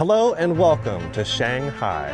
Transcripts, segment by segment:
Hello and welcome to Shanghai.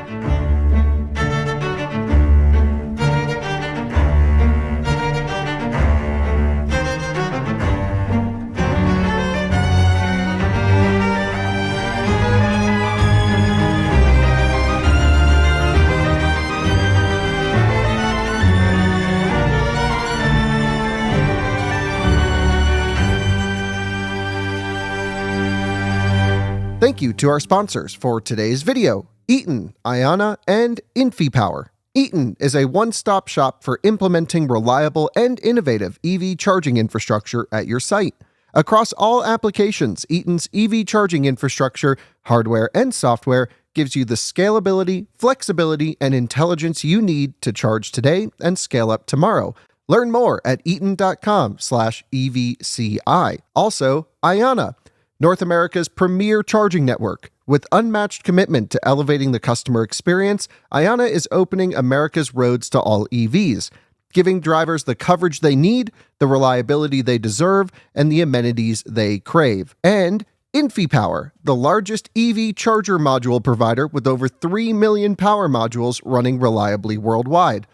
Thank you to our sponsors for today's video, Eaton, Ionna, and InfyPower. Eaton is a one-stop shop for implementing reliable and innovative EV charging infrastructure at your site. Across all applications, Eaton's EV charging infrastructure, hardware and software, gives you the scalability, flexibility, and intelligence you need to charge today and scale up tomorrow. Learn more at eaton.com/EVCI. Also, Ionna, North America's premier charging network. With unmatched commitment to elevating the customer experience, Ionna is opening America's roads to all EVs, giving drivers the coverage they need, the reliability they deserve, and the amenities they crave. And InfyPower, the largest EV charger module provider with over 3 million power modules running reliably worldwide.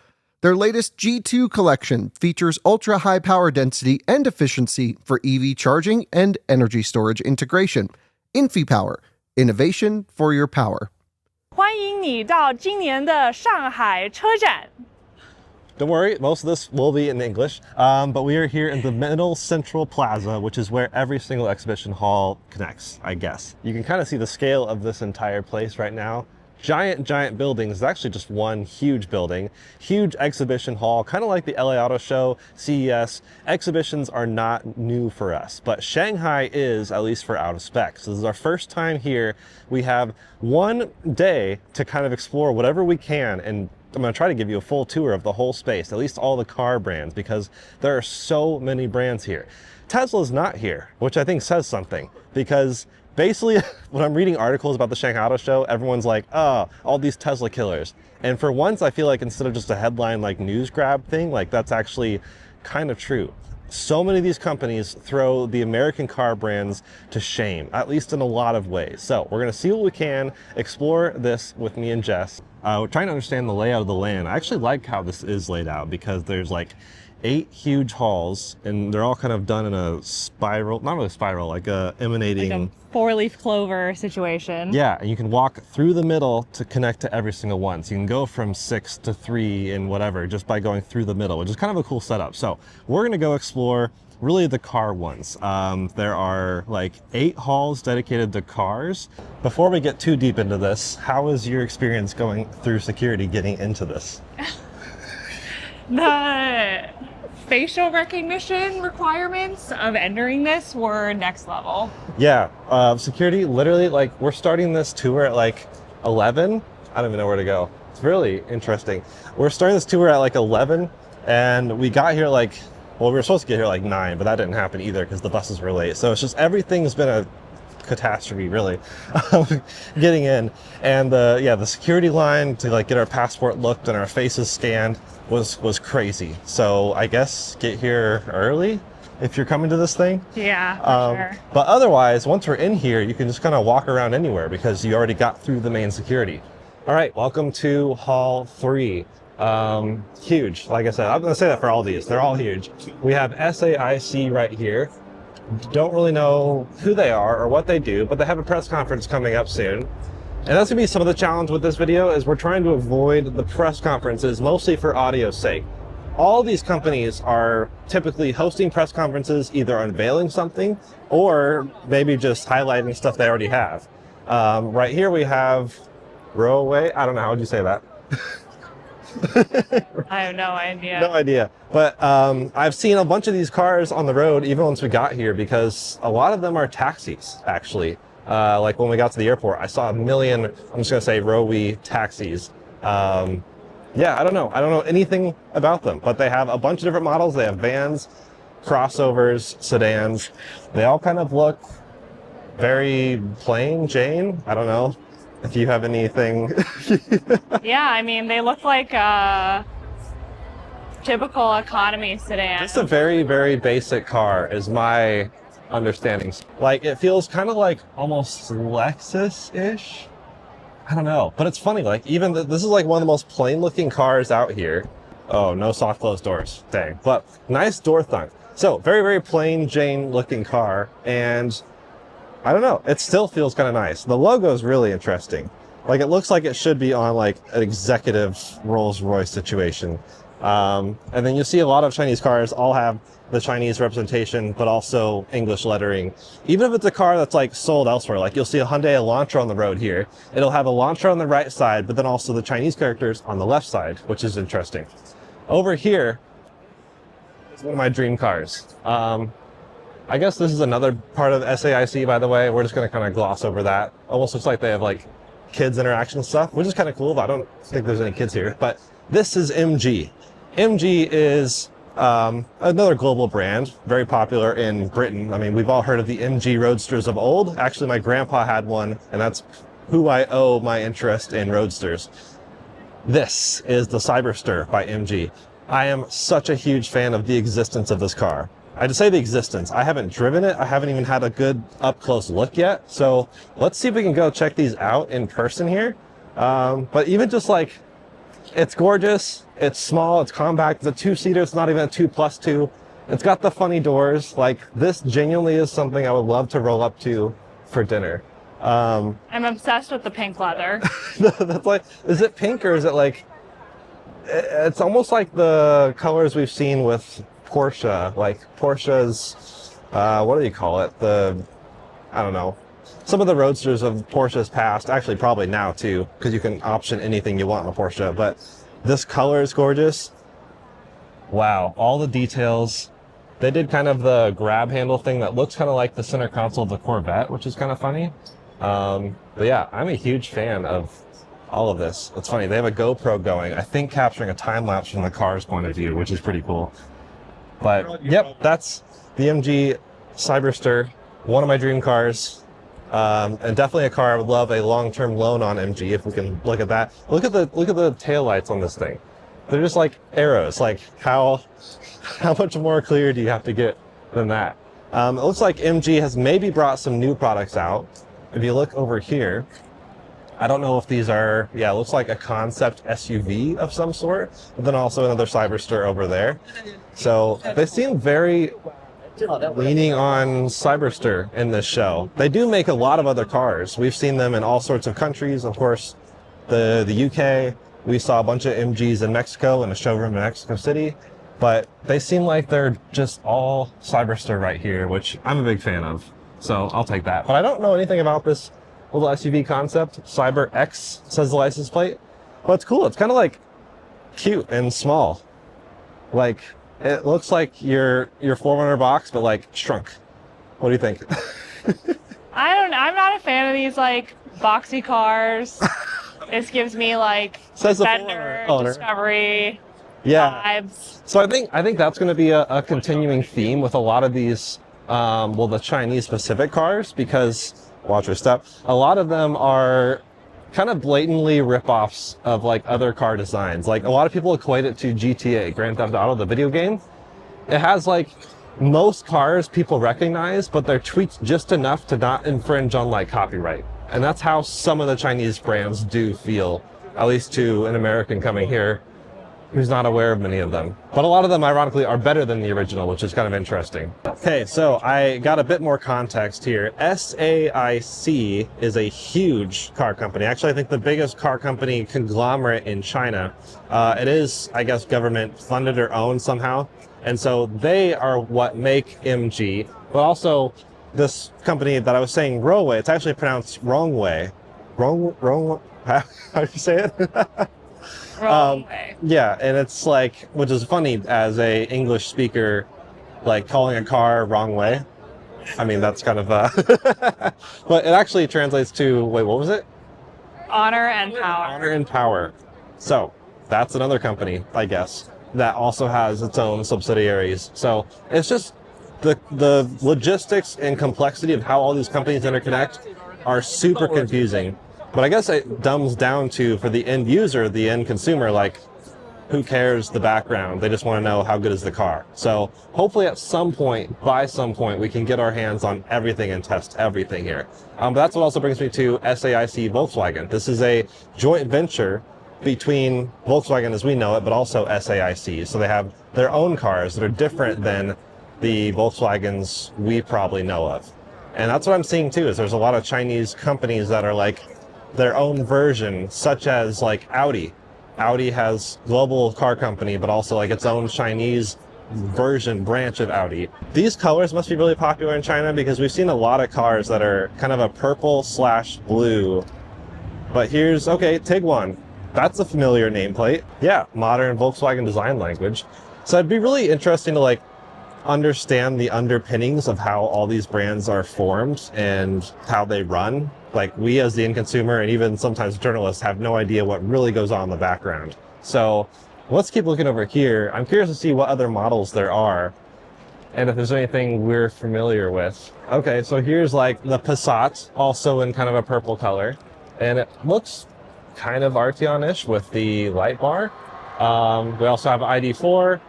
Their latest G2 collection features ultra-high power density and efficiency for EV charging and energy storage integration. InfyPower, innovation for your power. 欢迎你到今年的上海车展。 Don't worry, most of this will be in English, but we are here in the middle central plaza, which is where every single exhibition hall connects, I guess. You can kind of see the scale of this entire place right now. Giant buildings. It's actually just one huge building, huge exhibition hall, kind of like the LA Auto Show, CES. Exhibitions are not new for us, but Shanghai is, at least for out of spec. So this is our first time here. We have one day to kind of explore whatever we can, and I'm going to try to give you a full tour of the whole space, at least all the car brands, because there are so many brands here. Tesla's not here, which I think says something, because basically, when I'm reading articles about the Shanghai Auto Show, everyone's like, oh, all these Tesla killers. And for once, I feel like instead of just a headline like news grab thing, like that's actually kind of true. So many of these companies throw the American car brands to shame, at least in a lot of ways. So we're gonna see what we can, explore this with me and Jess. We're trying to understand the layout of the land. I actually like how this is laid out because there's like 8 huge halls and they're all kind of done in a spiral, not really a spiral, like a emanating, Like a four-leaf clover situation. yeah, and you can walk through the middle to connect to every single one. So you can go from 6 to 3 and whatever just by going through the middle, which is kind of a cool setup. So we're gonna go explore really the car ones. There are like 8 halls dedicated to cars. Before we get too deep into this, how is your experience going through security getting into this? The facial recognition requirements of entering this were next level. Yeah, security, literally, like, we're starting this tour at like 11. I don't even know where to go. It's really interesting. We're starting this tour at like 11, and we got here like, well, we were supposed to get here like 9, but that didn't happen either because the buses were late. So it's just, everything's been a catastrophe, really, getting in. And the security line to like get our passport looked and our faces scanned was crazy. So I guess get here early if you're coming to this thing. Yeah, for sure. But otherwise, once we're in here, you can just kind of walk around anywhere because you already got through the main security. All right, welcome to Hall 3. Huge. Like I said, I'm gonna say that for all these. They're all huge. We have SAIC right here. Don't really know who they are or what they do, but they have a press conference coming up soon. And that's gonna be some of the challenge with this video, is we're trying to avoid the press conferences, mostly for audio's sake. All these companies are typically hosting press conferences, either unveiling something or maybe just highlighting stuff they already have. Right here we have Rowaway. I don't know, how would you say that? I have no idea. No idea. But I've seen a bunch of these cars on the road even once we got here, because a lot of them are taxis, actually. Like when we got to the airport, I saw a million, I'm just gonna say Rowie taxis. Yeah, I don't know anything about them, but they have a bunch of different models. They have vans, crossovers, sedans. They all kind of look very plain Jane. I don't know if you have anything. Yeah, I mean, they look like a typical economy sedan. Just a very, very basic car is my understandings. Like, it feels kind of like almost Lexus-ish. I don't know, but it's funny. Like, even this is like one of the most plain looking cars out here. Oh, no soft closed doors. Dang. But nice door thunk. So very, very plain Jane looking car. And I don't know, it still feels kind of nice. The logo is really interesting. Like, it looks like it should be on like an executive Rolls-Royce situation. And then you see a lot of Chinese cars all have the Chinese representation, but also English lettering. Even if it's a car that's like sold elsewhere, like you'll see a Hyundai Elantra on the road here. It'll have Elantra on the right side, but then also the Chinese characters on the left side, which is interesting. Over here is one of my dream cars. I guess this is another part of SAIC, by the way. We're just going to kind of gloss over that. Almost looks like they have like kids interaction stuff, which is kind of cool, but I don't think there's any kids here. But this is MG. MG is another global brand, very popular in Britain. I mean, we've all heard of the MG Roadsters of old. Actually, my grandpa had one, and that's who I owe my interest in Roadsters. This is the Cyberster by MG. I am such a huge fan of the existence of this car. I just say the existence. I haven't driven it. I haven't even had a good up-close look yet. So let's see if we can go check these out in person here. But even just like, it's gorgeous. It's small. It's compact. It's a two-seater. It's not even a 2+2. It's got the funny doors. Like, this genuinely is something I would love to roll up to for dinner. I'm obsessed with the pink leather. That's like, is it pink or is it like, it's almost like the colors we've seen with Porsche, like Porsche's, what do you call it? I don't know. Some of the Roadsters of Porsche's past, actually probably now too, because you can option anything you want in a Porsche, but this color is gorgeous. Wow, all the details. They did kind of the grab handle thing that looks kind of like the center console of the Corvette, which is kind of funny. But yeah, I'm a huge fan of all of this. It's funny, they have a GoPro going, I think capturing a time lapse from the car's point of view, which is pretty cool. But yep, that's the MG Cyberster, one of my dream cars, and definitely a car I would love a long-term loan on MG if we can look at that. Look at the taillights on this thing. They're just like arrows. Like, how much more clear do you have to get than that? It looks like MG has maybe brought some new products out. If you look over here, I don't know if these are, yeah, it looks like a concept SUV of some sort, but then also another Cyberster over there. So they seem very leaning on Cyberster in this show. They do make a lot of other cars. We've seen them in all sorts of countries. Of course, the UK, we saw a bunch of MGs in Mexico in a showroom in Mexico City, but they seem like they're just all Cyberster right here, which I'm a big fan of. So I'll take that. But I don't know anything about this little SUV concept. Cyber X says the license plate. Well, it's cool. It's kind of like cute and small. Like, it looks like your 4Runner box, but like shrunk. What do you think? I'm not a fan of these like boxy cars. This gives me like Says the Defender, 4Runner owner. Discovery vibes. So I think that's going to be a continuing theme with a lot of these, well, the Chinese specific cars, because watch your step. A lot of them are kind of blatantly rip-offs of like other car designs. Like, a lot of people equate it to GTA, Grand Theft Auto, the video game. It has like most cars people recognize, but they're tweaked just enough to not infringe on like copyright. And that's how some of the Chinese brands do feel, at least to an American coming here who's not aware of many of them. But a lot of them, ironically, are better than the original, which is kind of interesting. Okay, so I got a bit more context here. SAIC is a huge car company. Actually, I think the biggest car company conglomerate in China. It is, I guess, government funded or owned somehow. And so they are what make MG, but also this company that I was saying, Roway, it's actually pronounced wrong way. Wrong, how do you say it? Wrong way. Yeah, and it's like, which is funny as a English speaker, like calling a car wrong way. I mean, that's kind of, but it actually translates to, wait, what was it? Honor and power. Honor and Power. So that's another company, I guess, that also has its own subsidiaries. So it's just the logistics and complexity of how all these companies interconnect are super confusing. But I guess it dumbs down to, for the end user, the end consumer, like, who cares the background? They just want to know how good is the car. So hopefully at some point, by some point, we can get our hands on everything and test everything here. But that's what also brings me to SAIC Volkswagen. This is a joint venture between Volkswagen as we know it, but also SAIC. So they have their own cars that are different than the Volkswagens we probably know of. And that's what I'm seeing too, is there's a lot of Chinese companies that are like their own version, such as like Audi. Audi has global car company, but also like its own Chinese version branch of Audi. These colors must be really popular in China because we've seen a lot of cars that are kind of a purple/blue. But here's, okay, Tiguan. That's a familiar nameplate. Yeah, modern Volkswagen design language. So it'd be really interesting to like understand the underpinnings of how all these brands are formed and how they run. Like we as the end consumer and even sometimes journalists have no idea what really goes on in the background. So let's keep looking over here. I'm curious to see what other models there are and if there's anything we're familiar with. Okay, so here's like the Passat, also in kind of a purple color. And it looks kind of Arteon-ish with the light bar. We also have ID4.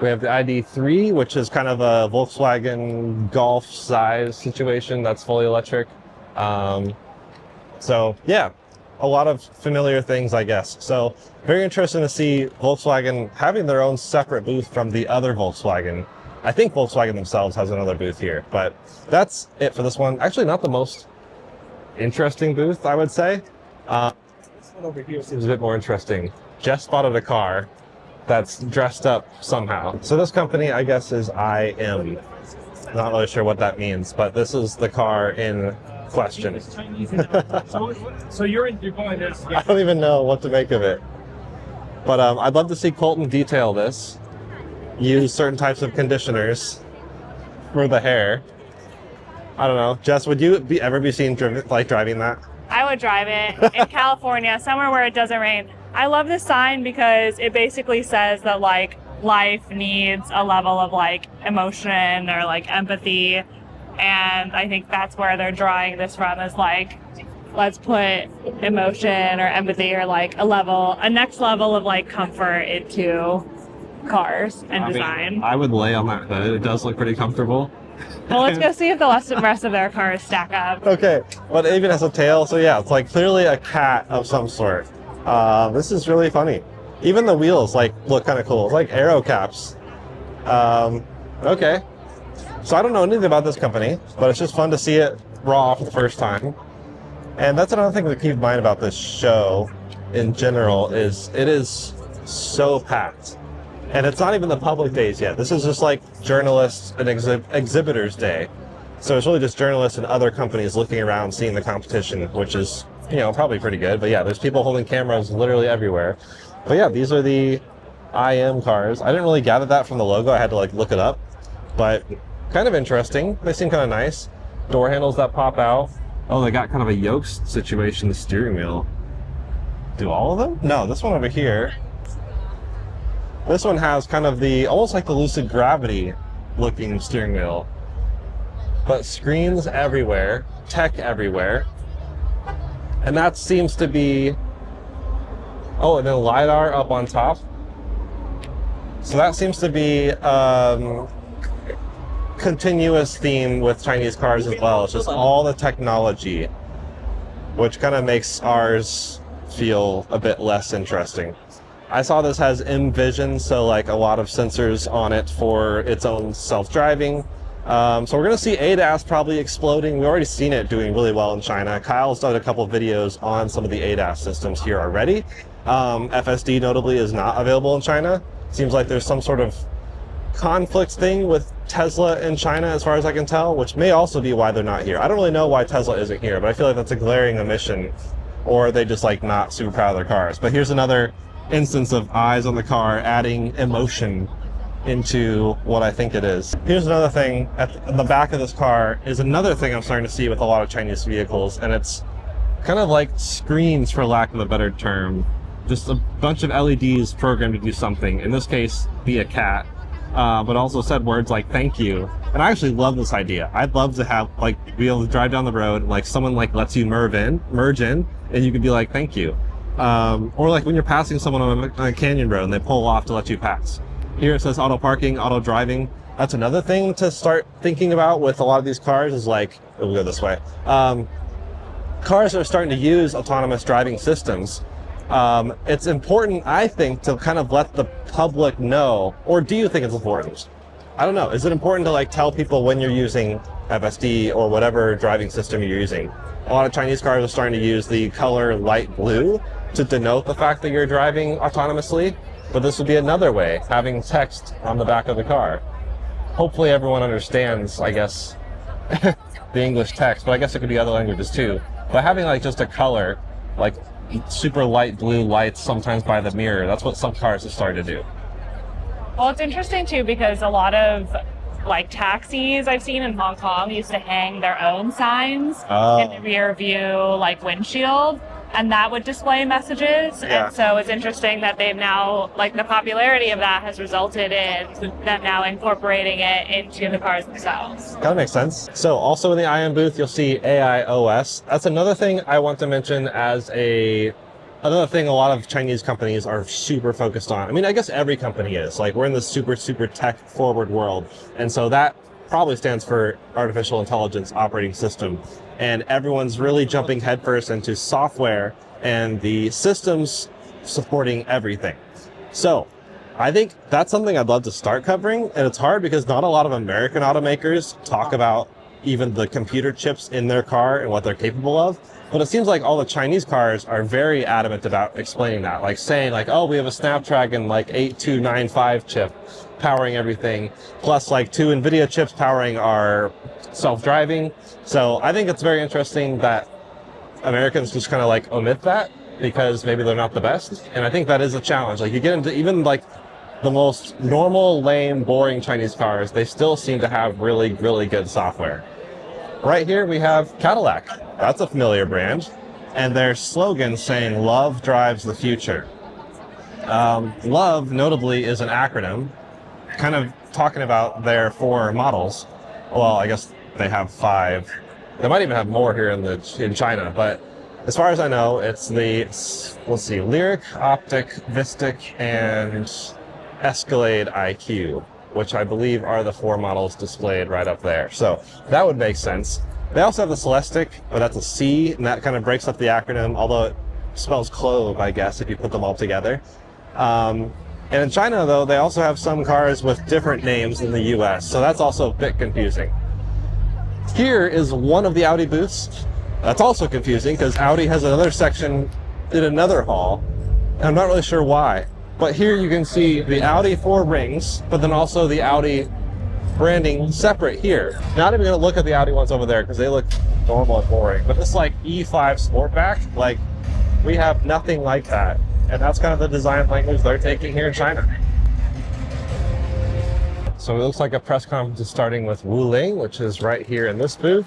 We have the ID3, which is kind of a Volkswagen Golf size situation that's fully electric. So yeah, a lot of familiar things, I guess. So very interesting to see Volkswagen having their own separate booth from the other Volkswagen. I think Volkswagen themselves has another booth here, but that's it for this one. Actually, not the most interesting booth, I would say. This one over here seems a bit more interesting. Jess spotted a car that's dressed up somehow. So this company, I guess, is IM. Not really sure what that means, but this is the car in question. So you're going this. I don't even know what to make of it. But I'd love to see Colton detail this. Use certain types of conditioners for the hair. I don't know. Jess, would you ever be seen driving that? I would drive it in California, somewhere where it doesn't rain. I love this sign because it basically says that like life needs a level of like emotion or like empathy. And I think that's where they're drawing this from, is like, let's put emotion or empathy or like a next level of like comfort into cars and design. I would lay on that hood. It does look pretty comfortable. Well, let's go see if the rest of their cars stack up. Okay, but it even has a tail, so yeah, it's like clearly a cat of some sort. This is really funny. Even the wheels like look kind of cool. It's like aero caps. Okay. So I don't know anything about this company, but it's just fun to see it raw for the first time. And that's another thing to keep in mind about this show in general, is it is so packed. And it's not even the public days yet. This is just like journalists and exhibitors day. So it's really just journalists and other companies looking around, seeing the competition, which is, you know, probably pretty good. But yeah, there's people holding cameras literally everywhere. But yeah, these are the IM cars. I didn't really gather that from the logo. I had to like look it up. But kind of interesting. They seem kind of nice. Door handles that pop out. Oh, they got kind of a yoke situation, the steering wheel. Do all of them? No, this one over here. This one has kind of the, almost like the Lucid Gravity looking steering wheel. But screens everywhere, tech everywhere. And that seems to be, oh, and then LiDAR up on top. So that seems to be continuous theme with Chinese cars as well. It's just all the technology, which kind of makes ours feel a bit less interesting. I saw this has M-Vision, so like a lot of sensors on it for its own self-driving. So we're going to see ADAS probably exploding. We've already seen it doing really well in China. Kyle's done a couple of videos on some of the ADAS systems here already. FSD notably is not available in China. Seems like there's some sort of conflict thing with Tesla in China as far as I can tell, which may also be why they're not here. I don't really know why Tesla isn't here, but I feel like that's a glaring omission, or they just like not super proud of their cars. But here's another instance of eyes on the car adding emotion into what I think it is. Here's another thing at the back of this car is another thing I'm starting to see with a lot of Chinese vehicles, and it's kind of like screens, for lack of a better term. Just a bunch of LEDs programmed to do something. In this case, be a cat, but also said words like "thank you." And I actually love this idea. I'd love to have like be able to drive down the road, and like someone like lets you merge in, and you could be like "thank you." Or like when you're passing someone on a canyon road and they pull off to let you pass. Here it says auto parking, auto driving. That's another thing to start thinking about with a lot of these cars is like, we'll go this way. Cars are starting to use autonomous driving systems. It's important, I think, to kind of let the public know, or do you think it's important? I don't know. Is it important to like tell people when you're using FSD or whatever driving system you're using? A lot of Chinese cars are starting to use the color light blue to denote the fact that you're driving autonomously, but this would be another way, having text on the back of the car. Hopefully everyone understands, I guess, the English text, but I guess it could be other languages too. But having like just a color, like super light blue lights sometimes by the mirror, that's what some cars have started to do. Well, it's interesting too because a lot of like taxis I've seen in Hong Kong used to hang their own signs in the rear view like windshield, and that would display messages. Yeah. And so it's interesting that they've now, like the popularity of that has resulted in them now incorporating it into the cars themselves. That makes sense. So also in the IM booth, you'll see AI OS. That's another thing I want to mention as another thing a lot of Chinese companies are super focused on. I mean, I guess every company is. Like, we're in this super tech forward world. And so that probably stands for artificial intelligence operating system. And everyone's really jumping headfirst into software and the systems supporting everything. So I think that's something I'd love to start covering. And it's hard because not a lot of American automakers talk about even the computer chips in their car and what they're capable of. But it seems like all the Chinese cars are very adamant about explaining that, like saying like, oh, we have a Snapdragon like 8295 chip powering everything, plus like 2 NVIDIA chips powering our self-driving. So I think it's very interesting that Americans just kind of like omit that because maybe they're not the best. And I think that is a challenge. Like you get into even like the most normal, lame, boring Chinese cars, they still seem to have really, really good software. Right here we have Cadillac. That's a familiar brand. And their slogan saying, love drives the future. Love, notably, is an acronym, kind of talking about their 4 models. Well, I guess they have 5. They might even have more here in China, but as far as I know, it's the, let's see, Lyric, Optic, Vistic, and Escalade IQ, which I believe are the 4 models displayed right up there. So that would make sense. They also have the Celestic, but that's a C, and that kind of breaks up the acronym, although it spells clove, I guess, if you put them all together. And in China, though, they also have some cars with different names in the US, so that's also a bit confusing. Here is one of the Audi booths. That's also confusing, because Audi has another section in another hall, and I'm not really sure why. But here you can see the Audi 4 rings, but then also the Audi branding separate here. Not even going to look at the Audi ones over there because they look normal and boring. But this like E5 Sportback, like we have nothing like that. And that's kind of the design language they're taking here in China. So it looks like a press conference is starting with Wu Ling, which is right here in this booth.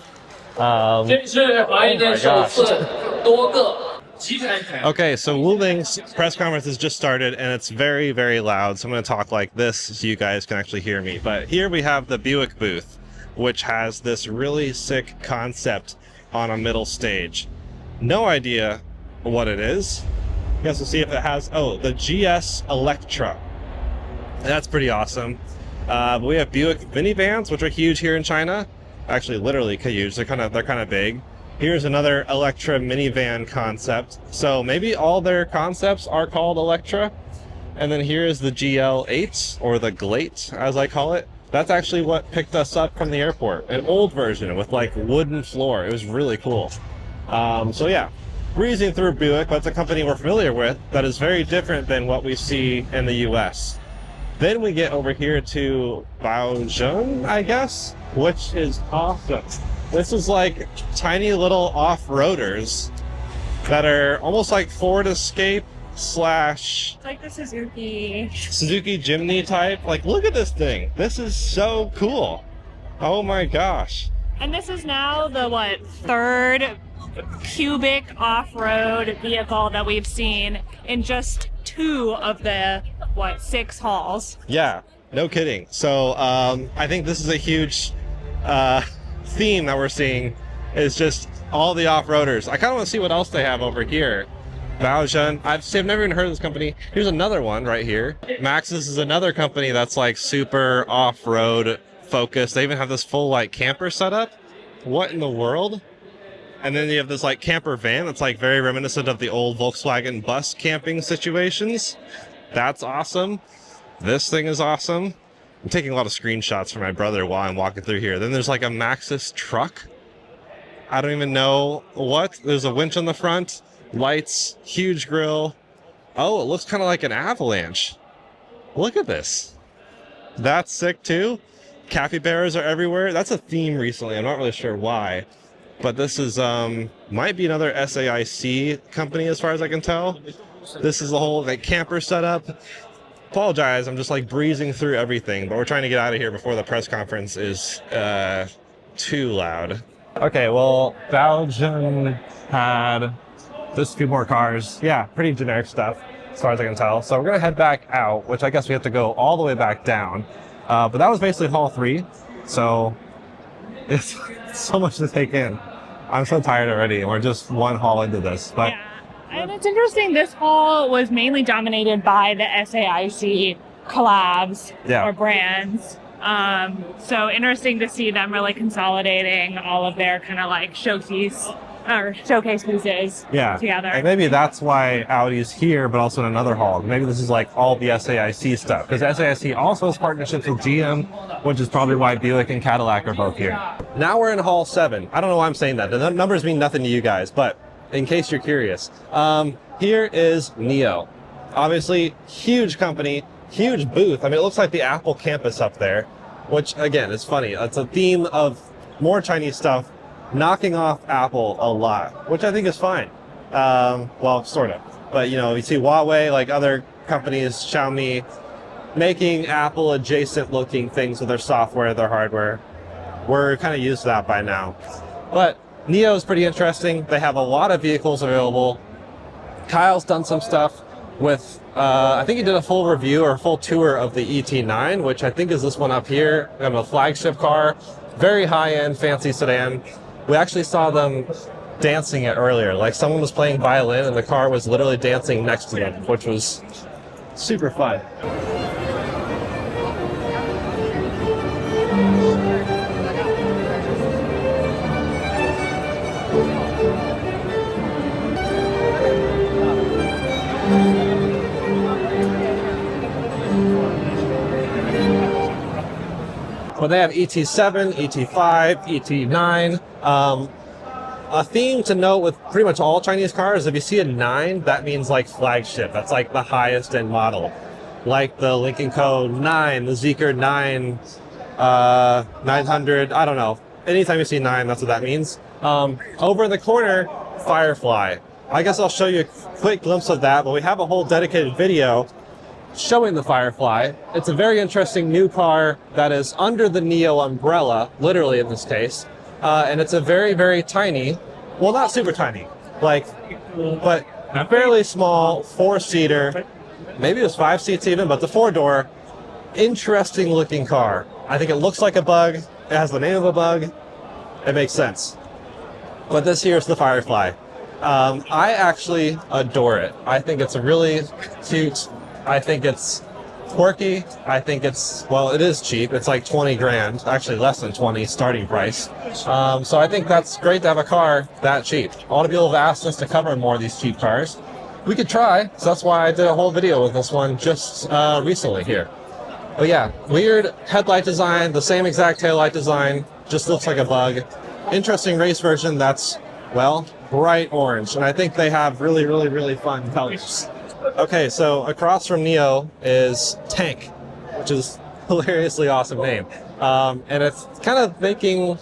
Oh my gosh. Okay, so Wu Ling's press conference has just started and it's very, very loud. So I'm going to talk like this so you guys can actually hear me. But here we have the Buick booth, which has this really sick concept on a middle stage. No idea what it is. You guys will see if it has, oh, the GS Electra. That's pretty awesome. But we have Buick minivans, which are huge here in China. Actually, literally huge. They're kind of big. Here's another Electra minivan concept. So maybe all their concepts are called Electra. And then here's the GL8, or the Glate, as I call it. That's actually what picked us up from the airport. An old version with like wooden floor. It was really cool. So yeah, breezing through Buick, that's a company we're familiar with that is very different than what we see in the US. Then we get over here to Baozhong, I guess, which is awesome. This is like tiny little off-roaders that are almost like Ford Escape slash... It's like the Suzuki Jimny type. Like, look at this thing. This is so cool. Oh my gosh. And this is now the, what, 3rd cubic off-road vehicle that we've seen in just 2 of the, what, 6 halls. Yeah, no kidding. So I think this is a huge theme that we're seeing is just all the off-roaders. I kind of want to see what else they have over here. Baojun. I've never even heard of this company. Here's another one right here. Maxxis is another company that's like super off-road focused. They even have this full like camper setup. What in the world? And then you have this like camper van that's like very reminiscent of the old Volkswagen bus camping situations. That's awesome. This thing is awesome. I'm taking a lot of screenshots for my brother while I'm walking through here. Then there's like a Maxxis truck. I don't even know what. There's a winch on the front, lights, huge grill. Oh, it looks kind of like an Avalanche. Look at this. That's sick too. Capybaras are everywhere. That's a theme recently. I'm not really sure why. But this is, might be another SAIC company as far as I can tell. This is the whole like camper setup. Apologize, I'm just like breezing through everything, but we're trying to get out of here before the press conference is too loud. Okay, well, Baojun had just a few more cars. Yeah, pretty generic stuff as far as I can tell. So we're gonna head back out, which I guess we have to go all the way back down. But that was basically haul 3. So it's so much to take in. I'm so tired already, and we're just one haul into this. But Yeah. And it's interesting, this haul was mainly dominated by the SAIC collabs Yeah. or brands. So interesting to see them really consolidating all of their kind of like showcase pieces together. And maybe that's why Audi's here, but also in another haul. Maybe this is like all the SAIC stuff, because SAIC also has partnerships with GM, which is probably why Buick and Cadillac are both here. Now we're in haul 7. I don't know why I'm saying that. The numbers mean nothing to you guys, but in case you're curious, here is NIO. Obviously, huge company, huge booth. I mean, it looks like the Apple campus up there, which again is funny. It's a theme of more Chinese stuff knocking off Apple a lot, which I think is fine. Well, sort of. But, you know, you see Huawei, like other companies, Xiaomi, making Apple adjacent looking things with their software, their hardware. We're kind of used to that by now. But NIO is pretty interesting. They have a lot of vehicles available. Kyle's done some stuff with, I think he did a full review or a full tour of the ET9, which I think is this one up here. We have a flagship car, very high-end, fancy sedan. We actually saw them dancing it earlier. Like someone was playing violin and the car was literally dancing next to them, which was super fun. But they have ET7, ET5, ET9. A theme to note with pretty much all Chinese cars, if you see a 9, that means like flagship. That's like the highest end model. Like the Lynk & Co 9, the Zeekr 9, 900, I don't know. Anytime you see 9, that's what that means. Over in the corner, Firefly. I guess I'll show you a quick glimpse of that, but we have a whole dedicated video showing the Firefly. It's a very interesting new car that is under the NIO umbrella, literally in this case. And it's a very, very tiny, well, not super tiny, like, but fairly small 4-seater, maybe it was 5 seats even, but the 4-door, interesting looking car. I think it looks like a bug. It has the name of a bug. It makes sense. But this here is the Firefly. I actually adore it. I think it's a really cute. I think it's quirky. I think it's, well, it is cheap. It's like 20 grand, actually less than 20 starting price. So I think that's great to have a car that cheap. A lot of people have asked us to cover more of these cheap cars. We could try, so that's why I did a whole video with this one just recently here. But yeah, weird headlight design, the same exact taillight design, just looks like a bug. Interesting race version that's, well, bright orange, and I think they have really, really, really fun colors. Okay, so across from NIO is Tank, which is a hilariously awesome name. And it's kind of thinking,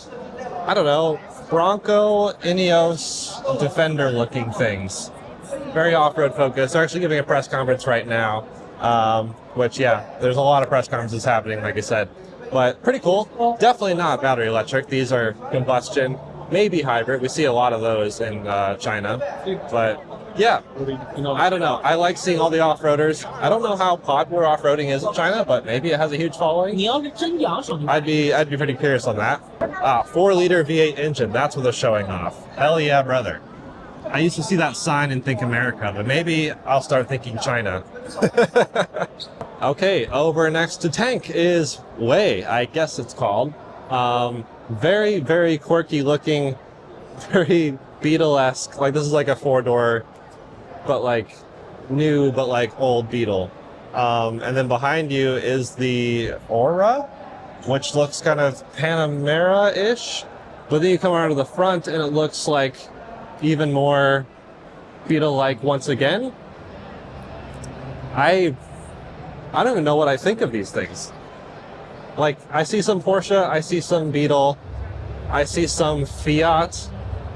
I don't know, Bronco, Ineos, Defender looking things. Very off-road focused. They're actually giving a press conference right now, which, yeah, there's a lot of press conferences happening, like I said. But pretty cool. Definitely not battery electric. These are combustion, maybe hybrid. We see a lot of those in China. But yeah, I don't know. I like seeing all the off-roaders. I don't know how popular off-roading is in China, but maybe it has a huge following. I'd be pretty curious on that. 4-liter V8 engine. That's what they're showing off. Hell yeah, brother. I used to see that sign and think America, but maybe I'll start thinking China. Okay, over next to Tank is Way, I guess it's called. Very, very quirky looking, very Beetle-esque. Like this is like a 4-door, but like new, but like old Beetle. And then behind you is the Aura, which looks kind of Panamera-ish. But then you come around to the front and it looks like even more Beetle-like once again. I don't even know what I think of these things. Like, I see some Porsche, I see some Beetle, I see some Fiat.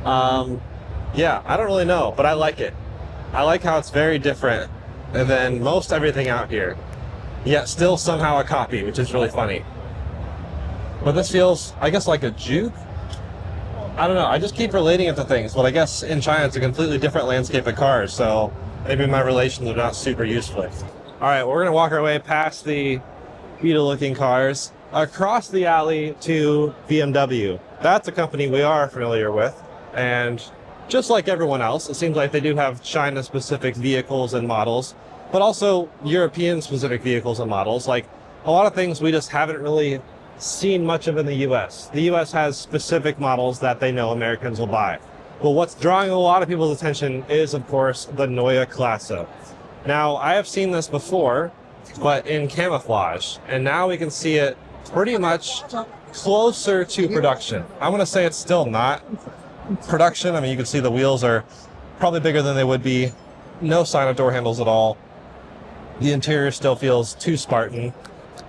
Yeah, I don't really know, but I like it. I like how it's very different than most everything out here, yet still somehow a copy, which is really funny. But this feels, I guess, like a Juke. I don't know, I just keep relating it to things, but I guess in China it's a completely different landscape of cars, so maybe my relations are not super useful. All right, we're gonna walk our way past the Beetle-looking cars across the alley to BMW. That's a company we are familiar with, and just like everyone else, it seems like they do have China-specific vehicles and models, but also European-specific vehicles and models. Like a lot of things we just haven't really seen much of in the US. The US has specific models that they know Americans will buy. Well, what's drawing a lot of people's attention is, of course, the Neue Klasse. Now, I have seen this before, but in camouflage, and now we can see it pretty much closer to production. I'm gonna say it's still not production. I mean, you can see the wheels are probably bigger than they would be. No sign of door handles at all. The interior still feels too Spartan.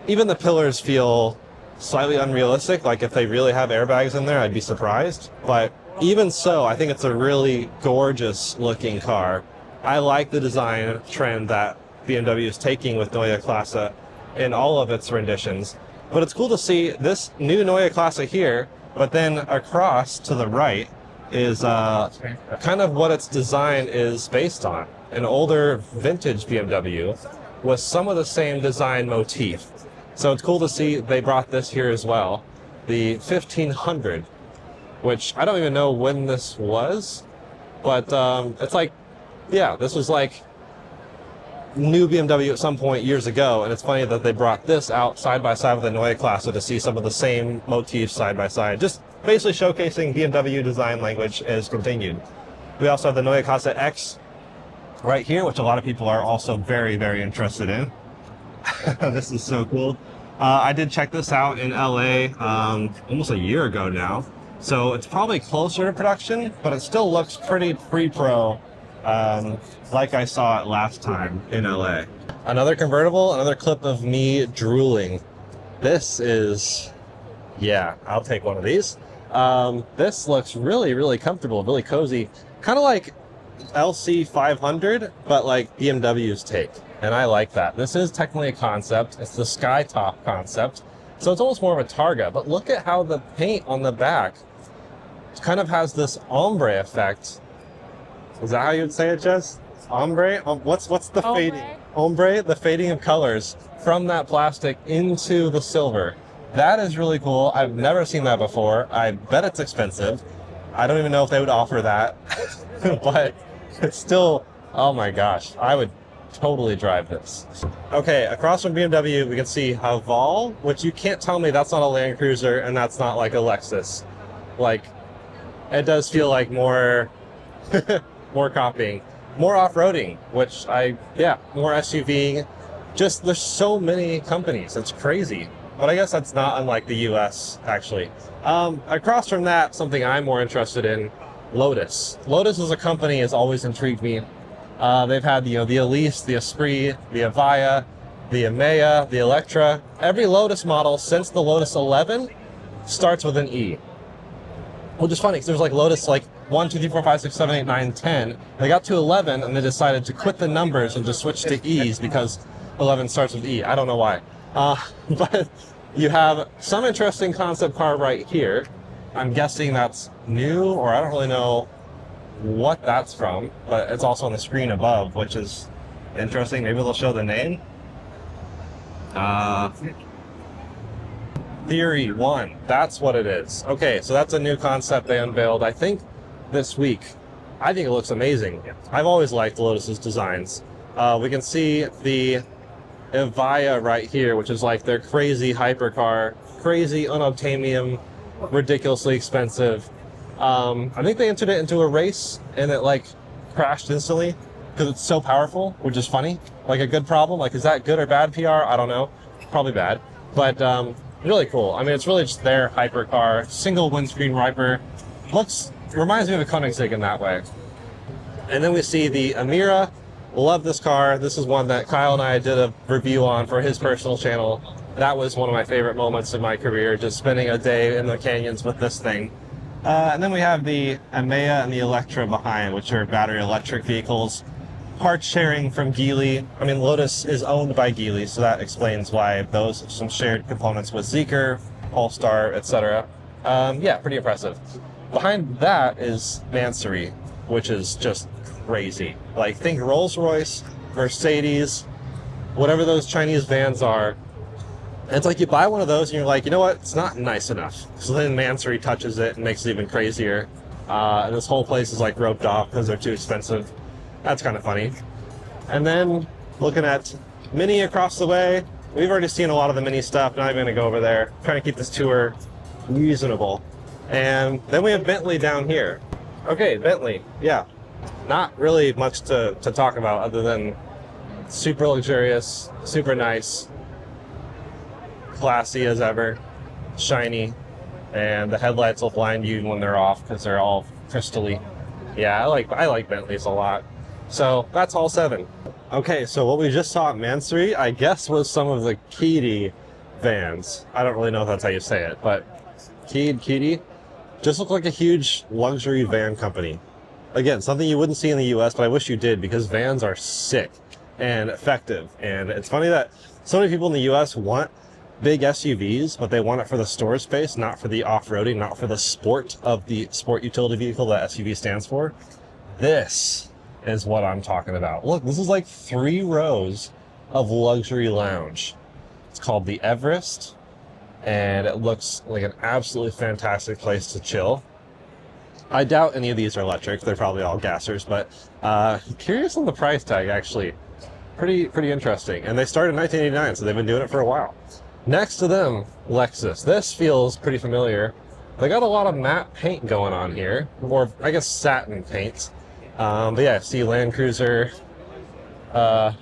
Even the pillars feel slightly unrealistic. Like if they really have airbags in there, I'd be surprised. But even so, I think it's a really gorgeous looking car. I like the design trend that BMW is taking with Neue Klasse in all of its renditions. But it's cool to see this new Neue Klasse here, but then across to the right is kind of what its design is based on. An older vintage BMW with some of the same design motif. So it's cool to see they brought this here as well. The 1500, which I don't even know when this was, but it's like, yeah, this was like new BMW at some point years ago, and it's funny that they brought this out side by side with the Neue Klasse to see some of the same motifs side by side. Just basically showcasing BMW design language is continued. We also have the Neue Klasse X right here, which a lot of people are also very, very interested in. This is so cool. I did check this out in LA almost a year ago now. So it's probably closer to production, but it still looks pretty pre-pro, like I saw it last time in LA. Another convertible, another clip of me drooling. This is, yeah, I'll take one of these. This looks really, really comfortable, really cozy. Kind of like LC 500, but like BMW's take. And I like that. This is technically a concept. It's the sky top concept. So it's almost more of a Targa, but look at how the paint on the back kind of has this ombre effect. Is that how you would say it, Jess? Ombre? What's the fading? Ombre, the fading of colors from that plastic into the silver. That is really cool. I've never seen that before. I bet it's expensive. I don't even know if they would offer that, but it's still, oh my gosh, I would totally drive this. Okay, across from BMW, we can see Haval, which you can't tell me that's not a Land Cruiser and that's not like a Lexus. Like, it does feel like more, more copying, more off-roading, which more SUV. Just, there's so many companies, it's crazy. But I guess that's not unlike the US, actually. Across from that, something I'm more interested in, Lotus. Lotus as a company has always intrigued me. They've had the Elise, the Esprit, the Avaya, the Emea, the Electra. Every Lotus model since the Lotus 11 starts with an E. Which is funny, because there's like Lotus like 1, 2, 3, 4, 5, 6, 7, 8, 9, 10. They got to 11 and they decided to quit the numbers and just switch to E's because 11 starts with E. I don't know why. But you have some interesting concept car right here. I'm guessing that's new, or I don't really know what that's from, but it's also on the screen above, which is interesting. Maybe they'll show the name. Theory 1, that's what it is. Okay, so that's a new concept they unveiled, I think, this week. I think it looks amazing. I've always liked Lotus's designs. We can see the Evija right here, which is like their crazy hypercar, crazy unobtainium, ridiculously expensive. I think they entered it into a race and it like crashed instantly because it's so powerful, which is funny. Like a good problem. Like, is that good or bad PR? I don't know. Probably bad. But really cool. I mean, it's really just their hypercar, single windscreen wiper. Reminds me of a Koenigsegg in that way. And then we see the Amira. Love this car. This is one that Kyle and I did a review on for his personal channel. That was one of my favorite moments in my career, just spending a day in the canyons with this thing. And then we have the Emea and the Electra behind, which are battery electric vehicles. Part sharing from Geely. I mean, Lotus is owned by Geely, so that explains why those have some shared components with Zeekr, Polestar, etc. Yeah, pretty impressive. Behind that is Mansory, which is just crazy. Like, think Rolls-Royce, Mercedes, whatever those Chinese vans are. It's like you buy one of those and you're like, you know what? It's not nice enough. So then Mansory touches it and makes it even crazier. And this whole place is like roped off because they're too expensive. That's kind of funny. And then looking at Mini across the way, we've already seen a lot of the Mini stuff. Not even going to go over there. Trying to keep this tour reasonable. And then we have Bentley down here. Okay, Bentley. Yeah. Not really much to talk about other than super luxurious, super nice, classy as ever, shiny, and the headlights will blind you when they're off because they're all crystally. Yeah, I like Bentleys a lot. So that's all 7. Okay, so what we just saw at Mansory, I guess, was some of the Keedy vans. I don't really know if that's how you say it, but Keedy just look like a huge luxury van company. Again, something you wouldn't see in the US, but I wish you did, because vans are sick and effective. And it's funny that so many people in the US want big SUVs, but they want it for the storage space, not for the off-roading, not for the sport of the sport utility vehicle that SUV stands for. This is what I'm talking about. Look, this is like 3 rows of luxury lounge. It's called the Everest, and it looks like an absolutely fantastic place to chill. I doubt any of these are electric. They're probably all gassers, but curious on the price tag, actually. Pretty interesting. And they started in 1989, so they've been doing it for a while. Next to them, Lexus. This feels pretty familiar. They got a lot of matte paint going on here, or I guess satin paint. But yeah, see Land Cruiser. I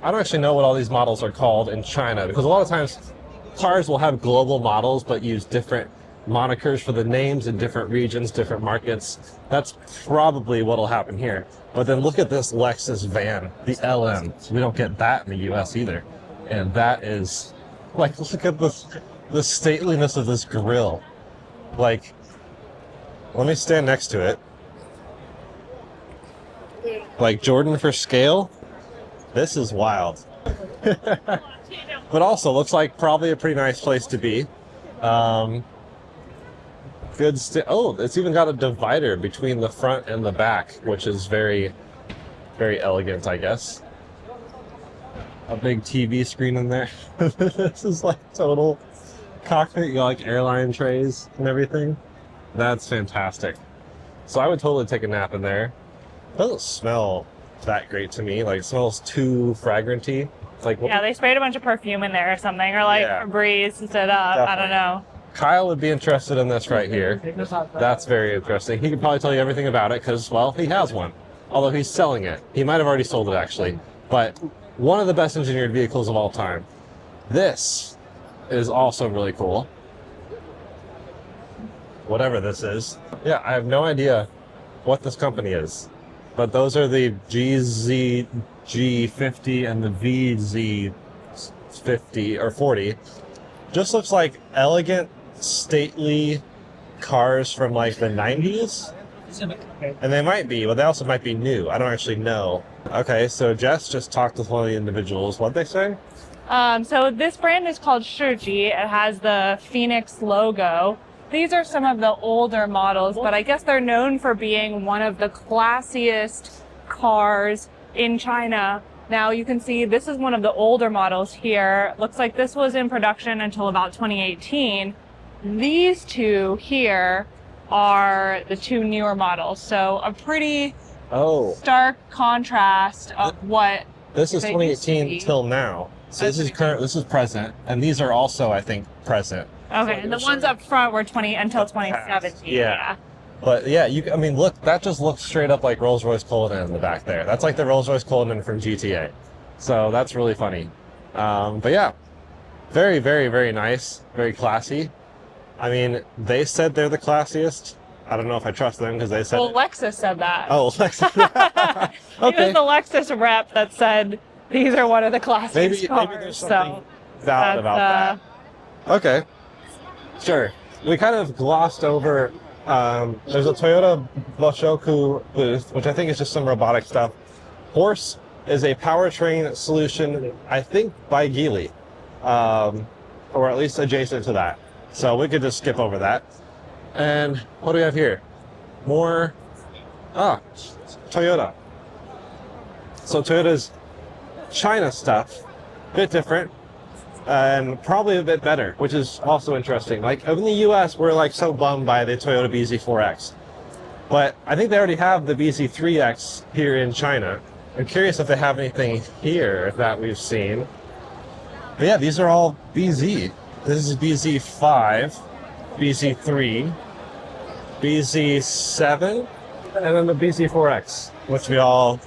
don't actually know what all these models are called in China, because a lot of times cars will have global models but use different monikers for the names in different regions, different markets. That's probably what'll happen here. But then look at this Lexus van, the LM. We don't get that in the US either. And that is, like, look at the stateliness of this grille. Like, let me stand next to it. Like, Jordan for scale. This is wild. But also looks like probably a pretty nice place to be. Oh, it's even got a divider between the front and the back, which is very, very elegant, I guess. A big TV screen in there. This is like total cockpit. You got like airline trays and everything. That's fantastic. So I would totally take a nap in there. It doesn't smell that great to me. Like, it smells too fragranty. It's like, yeah, they sprayed a bunch of perfume in there or something, or like Febreze instead of, I don't know. Kyle would be interested in this right here. That's very interesting. He could probably tell you everything about it because, well, he has one. Although he's selling it. He might have already sold it, actually. But one of the best engineered vehicles of all time. This is also really cool. Whatever this is. Yeah, I have no idea what this company is. But those are the GZG50 and the VZ50 or 40. Just looks like elegant, stately cars from like the 90s. And they might be, but they also might be new. I don't actually know. Okay, so Jess just talked with one of the individuals. What'd they say? So this brand is called Shiji. It has the Phoenix logo. These are some of the older models, but I guess they're known for being one of the classiest cars in China. Now you can see this is one of the older models here. Looks like this was in production until about 2018. These two here are the 2 newer models. So a pretty Oh, stark contrast of what this is they used to 2018 be. till now. So That's this is current. This is present, and these are also, I think, present. Okay, and the ones up front were 20 until 2017. Yeah. But yeah, I mean, look, that just looks straight up like Rolls-Royce Cullinan in the back there. That's like the Rolls-Royce Cullinan from GTA. So that's really funny. But yeah, very, very, very nice, very classy. I mean, they said they're the classiest. I don't know if I trust them because they said. Well, Lexus said that. Oh, Lexus. It was Okay. the Lexus rep that said these are one of the classiest Maybe cars. there's something so valid about that. Okay. Sure. We kind of glossed over. There's a Toyota Boshoku booth, which I think is just some robotic stuff. Horse is a powertrain solution, I think, by Geely, or at least adjacent to that. So we could just skip over that. And what do we have here? More. Toyota. So Toyota's China stuff, bit different. And probably a bit better, which is also interesting. Like in the US, we're like so bummed by the Toyota BZ4X. But I think they already have the BZ3X here in China. I'm curious if they have anything here that we've seen. But yeah, these are all BZ. This is BZ5, BZ3, BZ7, and then the BZ4X, which we all,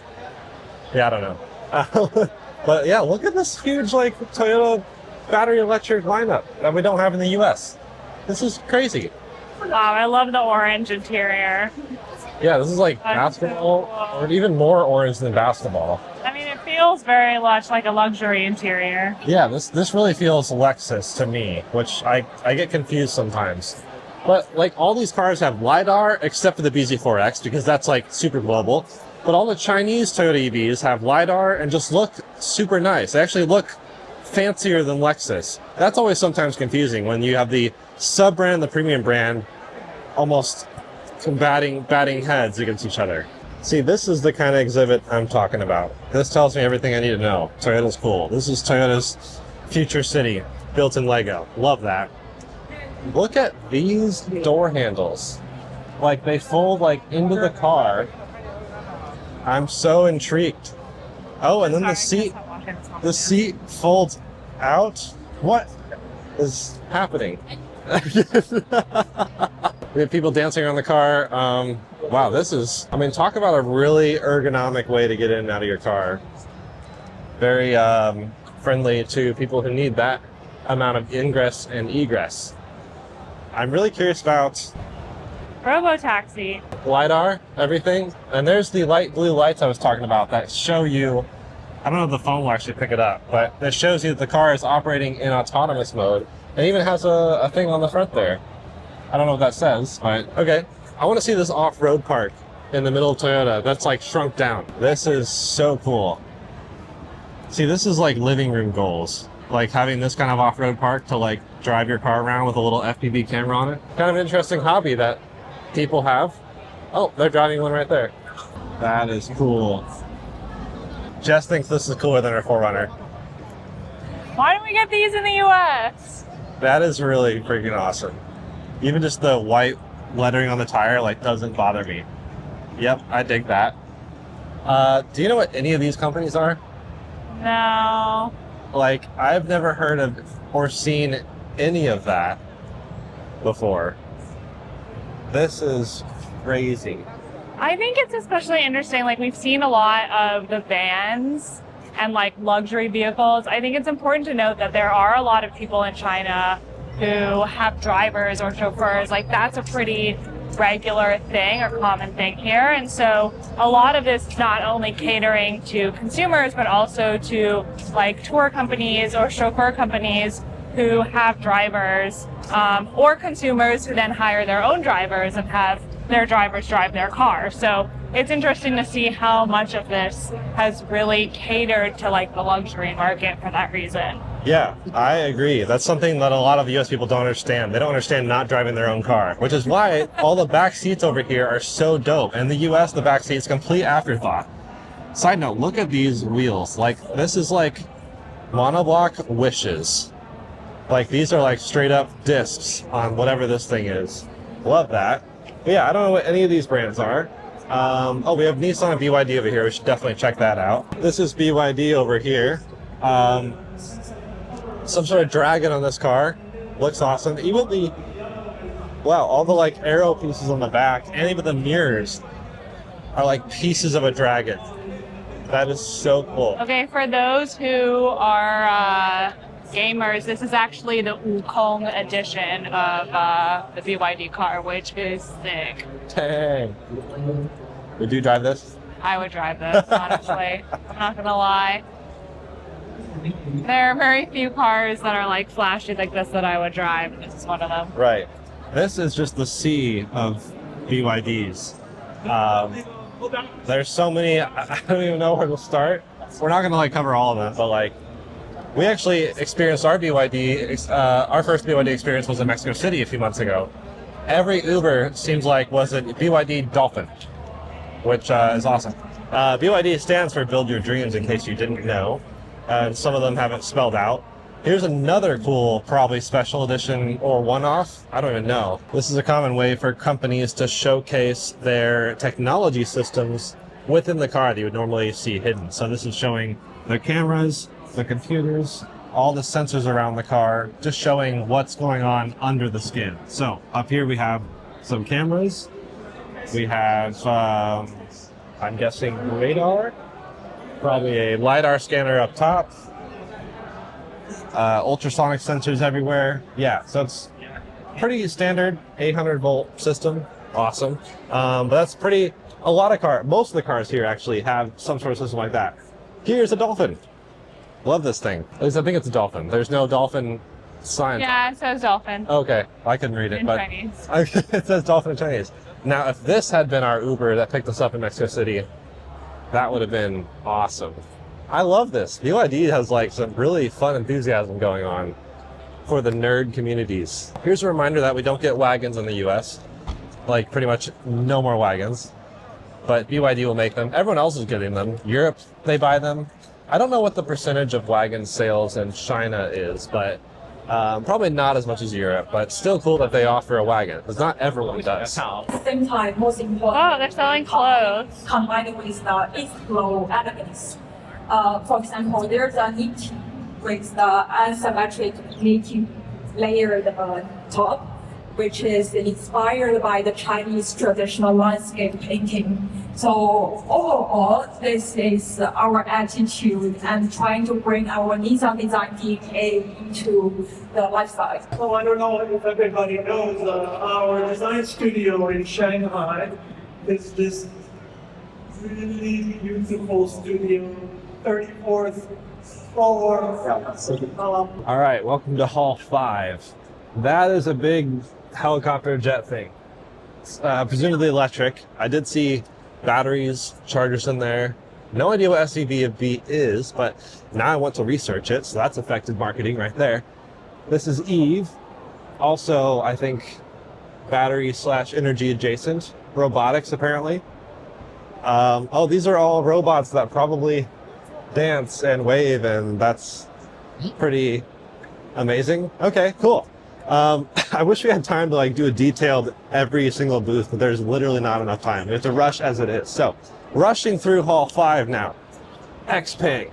yeah, I don't know. But yeah, look at this huge like Toyota battery electric lineup that we don't have in the US. This is crazy. Wow, I love the orange interior. Yeah, this is like That's so basketball, cool. or even more orange than basketball. I mean, it feels very much like a luxury interior. Yeah, this really feels Lexus to me, which I get confused sometimes. But like all these cars have LiDAR except for the BZ4X because that's like super global. But all the Chinese Toyota EVs have LiDAR and just look super nice. They actually look fancier than Lexus. That's always sometimes confusing when you have the sub-brand, the premium brand, almost batting heads against each other. See, this is the kind of exhibit I'm talking about. This tells me everything I need to know. Toyota's cool. This is Toyota's future city, built in Lego. Love that. Look at these door handles. Like they fold like into the car. I'm so intrigued. Oh, and then the seat folds out. What is happening? We have people dancing around the car. Wow, this is, I mean, talk about a really ergonomic way to get in and out of your car. Very friendly to people who need that amount of ingress and egress. I'm really curious about Robo-taxi. LiDAR, everything. And there's the light blue lights I was talking about that show you, I don't know if the phone will actually pick it up, but that shows you that the car is operating in autonomous mode. It even has a thing on the front there. I don't know what that says, but okay. I want to see this off-road park in the middle of Toyota that's like shrunk down. This is so cool. See, this is like living room goals. Like having this kind of off-road park to like drive your car around with a little FPV camera on it. Kind of an interesting hobby that people have. Oh, they're driving one right there. That is cool. Jess thinks this is cooler than her 4Runner. Why don't we get these in the US? That is really freaking awesome. Even just the white lettering on the tire like doesn't bother me. Yep, I dig that. Do you know what any of these companies are? No. Like, I've never heard of or seen any of that before. This is crazy. I think it's especially interesting. Like, we've seen a lot of the vans and like luxury vehicles. I think it's important to note that there are a lot of people in China who have drivers or chauffeurs. Like, that's a pretty regular thing or common thing here. And so a lot of this not only catering to consumers, but also to like tour companies or chauffeur companies who have drivers, or consumers who then hire their own drivers and have their drivers drive their car. So it's interesting to see how much of this has really catered to like the luxury market for that reason. Yeah, I agree. That's something that a lot of US people don't understand. They don't understand not driving their own car, which is why all the back seats over here are so dope. In the US, the back seat's complete afterthought. Side note, look at these wheels. Like, this is like monoblock wishes. Like, these are like straight up discs on whatever this thing is. Love that. But yeah, I don't know what any of these brands are. Oh, we have Nissan and BYD over here. We should definitely check that out. This is BYD over here. Some sort of dragon on this car. Looks awesome. Even the, wow, all the like arrow pieces on the back and even the mirrors are like pieces of a dragon. That is so cool. Okay, for those who are gamers, this is actually the Wukong edition of the BYD car, which is sick. Dang. Would you drive this? I would drive this, honestly. I'm not gonna lie. There are very few cars that are like flashy like this that I would drive. This is one of them. Right. This is just the sea of BYDs. There's so many, I don't even know where to start. We're not gonna like cover all of them, but like, we actually experienced our BYD, our first BYD experience was in Mexico City a few months ago. Every Uber seems like was a BYD Dolphin, which is awesome. BYD stands for Build Your Dreams, in case you didn't know. And some of them haven't spelled out. Here's another cool, probably special edition or one-off. I don't even know. This is a common way for companies to showcase their technology systems within the car that you would normally see hidden. So this is showing their cameras, the computers, all the sensors around the car, just showing what's going on under the skin. So up here we have some cameras. We have, I'm guessing radar, probably a LiDAR scanner up top. Ultrasonic sensors everywhere. Yeah, so it's pretty standard 800 volt system. Awesome. But that's pretty, a lot of most of the cars here actually have some sort of system like that. Here's a Dolphin. Love this thing. At least I think it's a Dolphin. There's no Dolphin sign. Yeah, it says Dolphin. Okay, I couldn't read it, In but Chinese. it says Dolphin in Chinese. Now, if this had been our Uber that picked us up in Mexico City, that would have been awesome. I love this. BYD has like some really fun enthusiasm going on for the nerd communities. Here's a reminder that we don't get wagons in the US. Like pretty much no more wagons. But BYD will make them. Everyone else is getting them. Europe, they buy them. I don't know what the percentage of wagon sales in China is, but probably not as much as Europe, but still cool that they offer a wagon, because not everyone does. Same time, most important. Oh, they're selling clothes. Combined with the its flow elegance. For example, there's a knit with the asymmetric knitting layered top, which is inspired by the Chinese traditional landscape painting. So overall, this is our attitude and trying to bring our Nissan design DNA into the lifestyle. So I don't know if everybody knows, our design studio in Shanghai is this really beautiful studio, 34th floor. All right, welcome to Hall 5. That is a big helicopter jet thing. Presumably electric. I did see batteries, chargers in there. No idea what SUV is, but now I want to research it, so that's effective marketing right there. This is Eve. Also, I think battery / energy adjacent. Robotics, apparently. Oh, these are all robots that probably dance and wave, and that's pretty amazing. Okay, cool. I wish we had time to like do a detailed every single booth, but there's literally not enough time. We have to rush as it is. So, rushing through Hall 5 now. Xpeng.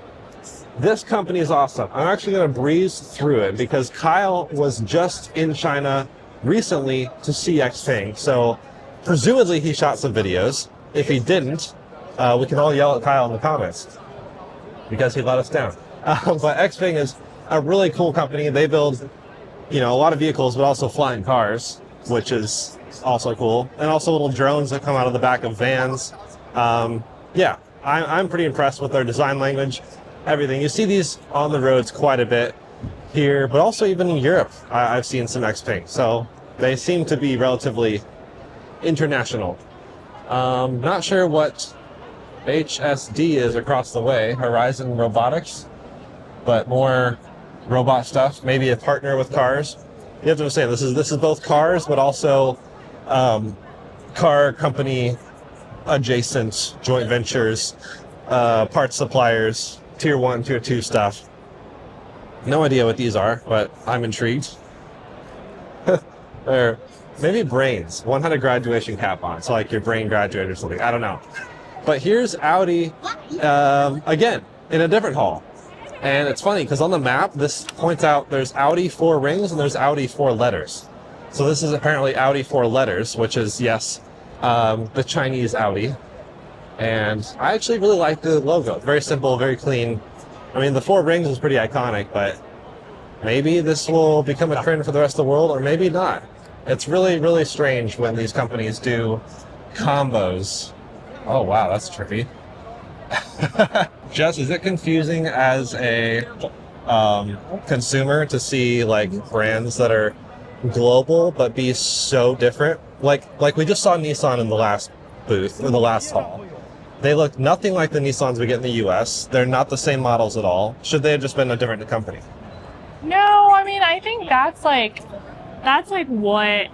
This company is awesome. I'm actually going to breeze through it because Kyle was just in China recently to see Xpeng. So, presumably he shot some videos. If he didn't, we can all yell at Kyle in the comments because he let us down. But Xpeng is a really cool company. They build, you know, a lot of vehicles, but also flying cars, which is also cool. And also little drones that come out of the back of vans. Yeah, I'm pretty impressed with their design language, everything. You see these on the roads quite a bit here, but also even in Europe, I've seen some Xpeng. So they seem to be relatively international. Not sure what HSD is across the way, Horizon Robotics, but more robot stuff, maybe a partner with cars. You have to understand, this is both cars, but also car company adjacent joint ventures, parts suppliers, tier 1, tier 2 stuff. No idea what these are, but I'm intrigued. They're maybe brains. One had a graduation cap on, so like your brain graduated or something. I don't know. But here's Audi again in a different hall. And it's funny because on the map, this points out there's Audi 4 rings and there's Audi 4 letters. So this is apparently Audi 4 letters, which is, yes, the Chinese Audi. And I actually really like the logo. It's very simple, very clean. I mean, the 4 rings is pretty iconic, but maybe this will become a trend for the rest of the world, or maybe not. It's really, really strange when these companies do combos. Oh, wow, that's trippy. Jess, is it confusing as a consumer to see like brands that are global but be so different? Like we just saw Nissan in the last booth, or the last hall. They look nothing like the Nissans we get in the US. They're not the same models at all. Should they have just been a different company? No, I mean, I think that's like what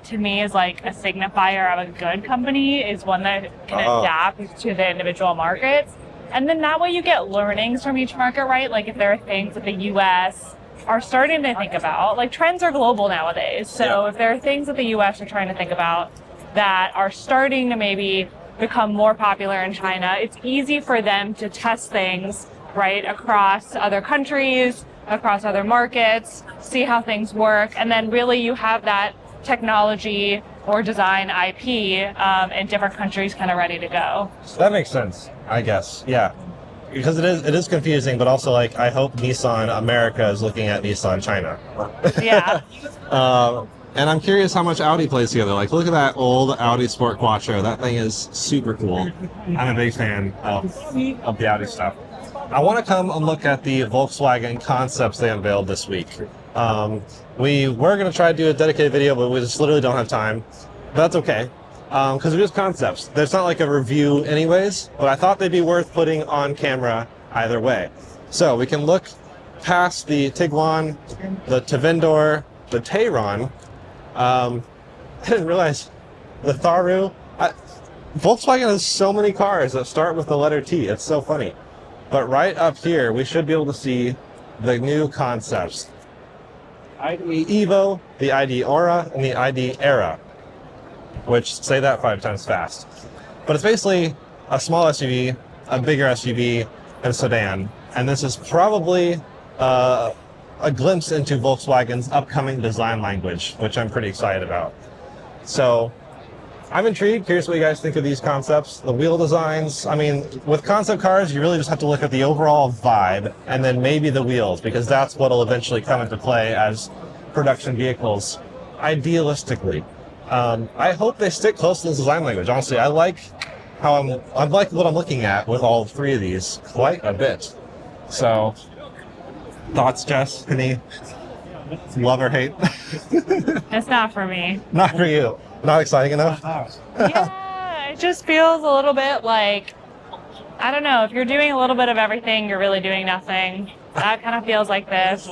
to me is like a signifier of a good company, is one that can adapt to the individual markets. And then that way you get learnings from each market, right? Like if there are things that the US are starting to think about, like trends are global nowadays. So if there are things that the US are trying to think about that are starting to maybe become more popular in China, it's easy for them to test things, right, across other countries, across other markets, see how things work. And then really you have that technology or design IP in different countries kind of ready to go. That makes sense, I guess. Yeah, because it is confusing, but also like I hope Nissan America is looking at Nissan China. Yeah. And I'm curious how much Audi plays together. Like, look at that old Audi Sport Quattro. That thing is super cool. I'm a big fan of the Audi stuff. I want to come and look at the Volkswagen concepts they unveiled this week. We were going to try to do a dedicated video, but we just literally don't have time. But that's okay, because they're just concepts. There's not like a review anyways, but I thought they'd be worth putting on camera either way. So we can look past the Tiguan, the Tavendor, the Tayron. I didn't realize the Tharu. Volkswagen has so many cars that start with the letter T. It's so funny. But right up here, we should be able to see the new concepts. ID Evo, the ID Aura, and the ID Era. Which, say that 5 times fast. But it's basically a small SUV, a bigger SUV, and a sedan. And this is probably a glimpse into Volkswagen's upcoming design language, which I'm pretty excited about. So I'm intrigued, curious what you guys think of these concepts. The wheel designs, I mean, with concept cars, you really just have to look at the overall vibe and then maybe the wheels, because that's what will eventually come into play as production vehicles, idealistically. I hope they stick close to the design language. Honestly, I like how I like what I'm looking at with all 3 of these quite a bit. So, thoughts, Jess? Any love or hate? It's not for me. Not for you. Not exciting enough? Yeah, it just feels a little bit like, I don't know, if you're doing a little bit of everything, you're really doing nothing. That kind of feels like this.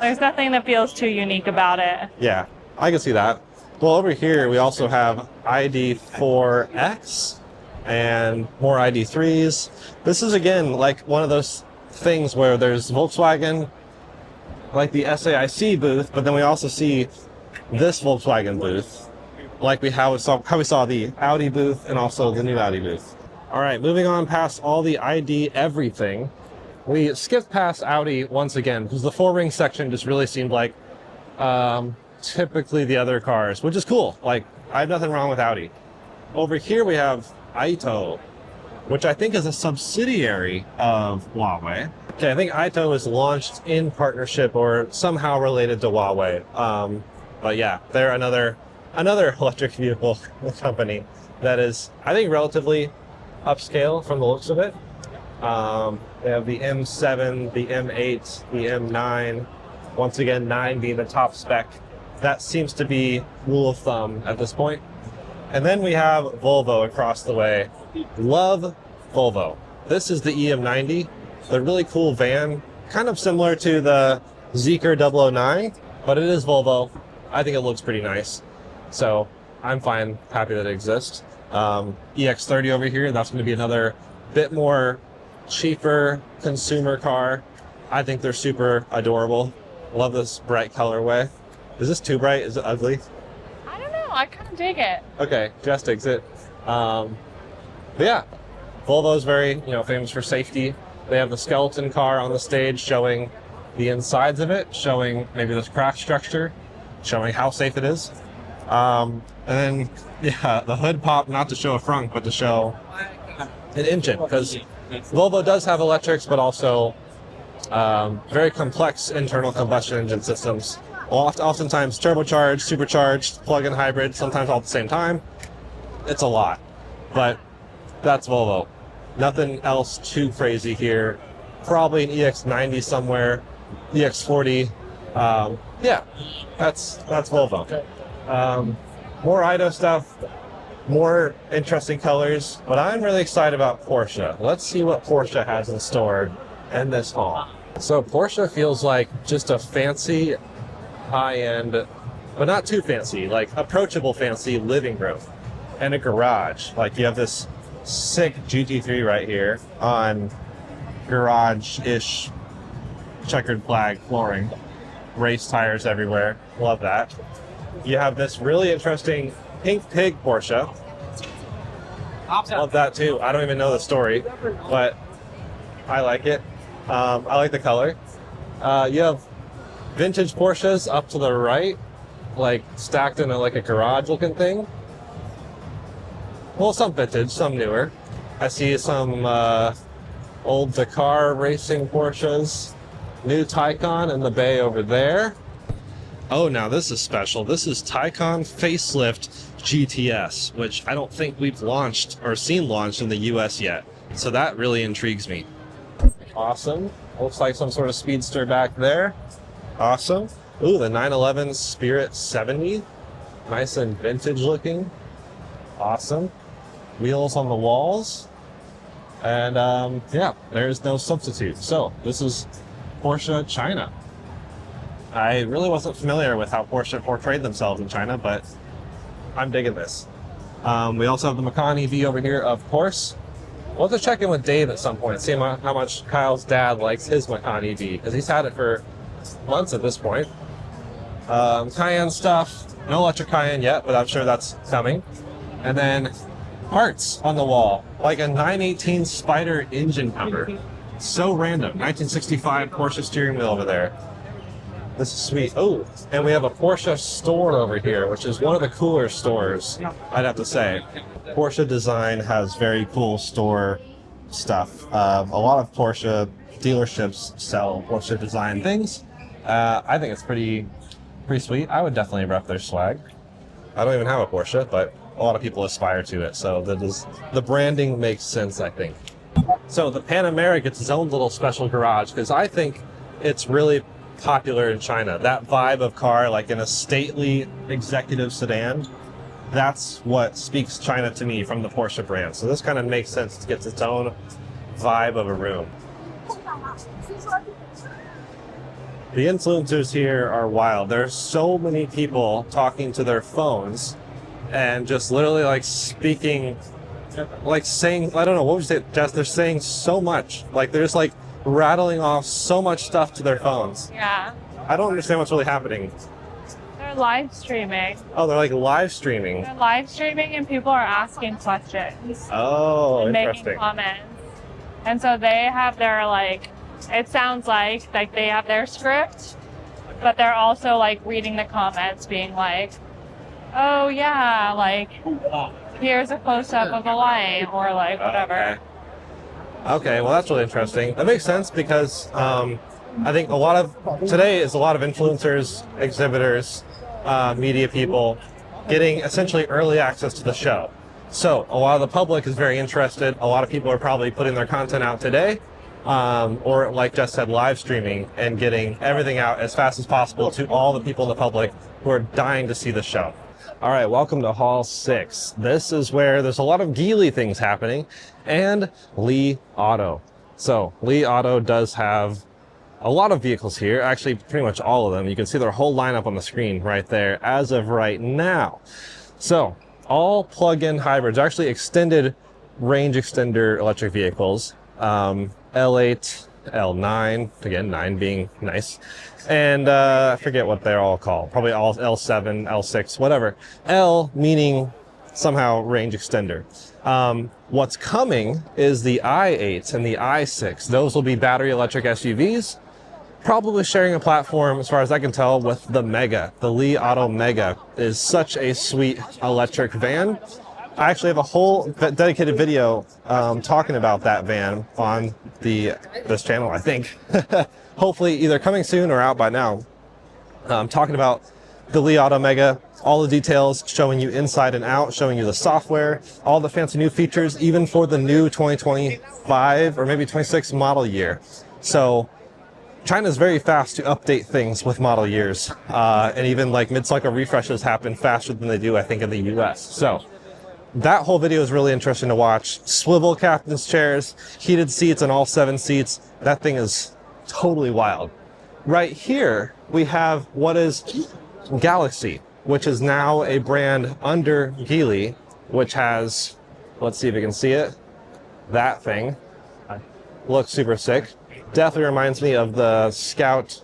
There's nothing that feels too unique about it. Yeah, I can see that. Well, over here we also have ID4X and more ID3s. This is again like one of those things where there's Volkswagen, like the SAIC booth, but then we also see this Volkswagen booth, like how we saw the Audi booth and also the new Audi booth. All right, moving on past all the ID everything, we skipped past Audi once again because the 4-ring section just really seemed like typically the other cars, which is cool. Like, I have nothing wrong with Audi. Over here we have Ito, which I think is a subsidiary of Huawei. Okay, I think Ito is launched in partnership or somehow related to Huawei. But yeah, they're another electric vehicle company that is, I think, relatively upscale from the looks of it. They have the M7, the M8, the M9. Once again, 9 being the top spec. That seems to be rule of thumb at this point. And then we have Volvo across the way. Love Volvo. This is the EM90, the really cool van, kind of similar to the Zeekr 009, but it is Volvo. I think it looks pretty nice. So I'm fine, happy that it exists. EX30 over here, that's going to be another bit more cheaper consumer car. I think they're super adorable. Love this bright colorway. Is this too bright? Is it ugly? I kind of dig it. Okay, Jess digs it. But yeah, Volvo's very, famous for safety. They have the skeleton car on the stage showing the insides of it, showing maybe this crash structure, showing how safe it is. And then, yeah, the hood pop, not to show a frunk, but to show an engine, because Volvo does have electrics, but also very complex internal combustion engine systems. Oftentimes turbocharged, supercharged, plug-in hybrid, sometimes all at the same time. It's a lot, but that's Volvo. Nothing else too crazy here. Probably an EX90 somewhere, EX40. Yeah, that's Volvo. More Ido stuff, more interesting colors, but I'm really excited about Porsche. Let's see what Porsche has in store in this haul. So Porsche feels like just a fancy, high-end, but not too fancy, like approachable fancy living room and a garage. Like you have this sick GT3 right here on garage-ish checkered flag flooring, race tires everywhere. Love that. You have this really interesting pink pig Porsche. Love that too. I don't even know the story, but I like it. I like the color. You have vintage Porsches up to the right, like stacked in a garage looking thing. Well, some vintage, some newer. I see some old Dakar racing Porsches. New Taycan in the bay over there. Oh, now this is special. This is Taycan Facelift GTS, which I don't think we've launched or seen launched in the US yet. So that really intrigues me. Awesome. Looks like some sort of speedster back there. Awesome. Ooh, the 911 Spirit 70. Nice and vintage looking. Awesome. Wheels on the walls. And yeah, there's no substitute. So this is Porsche China. I really wasn't familiar with how Porsche portrayed themselves in China, but I'm digging this. We also have the Macan EV over here, of course. We'll have to check in with Dave at some point, see how much Kyle's dad likes his Macan EV, because he's had it for months at this point. Cayenne stuff, no electric Cayenne yet, but I'm sure that's coming. And then parts on the wall, like a 918 Spider engine cover. So random. 1965 Porsche steering wheel over there. This is sweet. Oh, and we have a Porsche store over here, which is one of the cooler stores, I'd have to say. Porsche Design has very cool store stuff. A lot of Porsche dealerships sell Porsche Design things. I think it's pretty sweet. I would definitely rep their swag. I don't even have a Porsche, but a lot of people aspire to it, so the branding makes sense, I think. So the Panamera gets its own little special garage, because I think it's really popular in China. That vibe of car, like in a stately executive sedan, that's what speaks China to me from the Porsche brand. So this kind of makes sense. It gets its own vibe of a room. The influencers here are wild. There's so many people talking to their phones and just literally like speaking, like saying, I don't know, what would you say, Jess? They're saying so much. Like they're just like rattling off so much stuff to their phones. Yeah. I don't understand what's really happening. They're live streaming. Oh, they're like live streaming. They're live streaming and people are asking questions. Oh, and interesting. making comments. And so they have their it sounds like they have their script, but they're also like reading the comments being like, oh yeah, like here's a close-up of a light or like whatever. Okay, well that's really interesting. That makes sense because I think today is a lot of influencers, exhibitors, media people getting essentially early access to the show. So a lot of the public is very interested. A lot of people are probably putting their content out today, or like Jess said, live streaming and getting everything out as fast as possible to all the people in the public who are dying to see the show. All right, welcome to Hall 6. This is where there's a lot of Geely things happening, and Li Auto. So Li Auto does have a lot of vehicles here, actually pretty much all of them. You can see their whole lineup on the screen right there as of right now. So all plug-in hybrids, actually extended range extender electric vehicles. L8 L9, again, 9 being nice. And I forget what they're all called. Probably all L7, L6, whatever. L meaning somehow range extender. What's coming is the i8 and the i6. Those will be battery electric SUVs, probably sharing a platform, as far as I can tell, with the Mega. The Li Auto Mega is such a sweet electric van. I actually have a whole dedicated video talking about that van on this channel, I think. Hopefully either coming soon or out by now. Talking about the Li Auto Mega, all the details, showing you inside and out, showing you the software, all the fancy new features, even for the new 2025 or maybe 26 model year. So China's very fast to update things with model years, and even like mid-cycle refreshes happen faster than they do, I think, in the US. So that whole video is really interesting to watch. Swivel captain's chairs, heated seats on all 7 seats. That thing is totally wild. Right here, we have what is Galaxy, which is now a brand under Geely, which has, let's see if you can see it, that thing. Looks super sick. Definitely reminds me of the Scout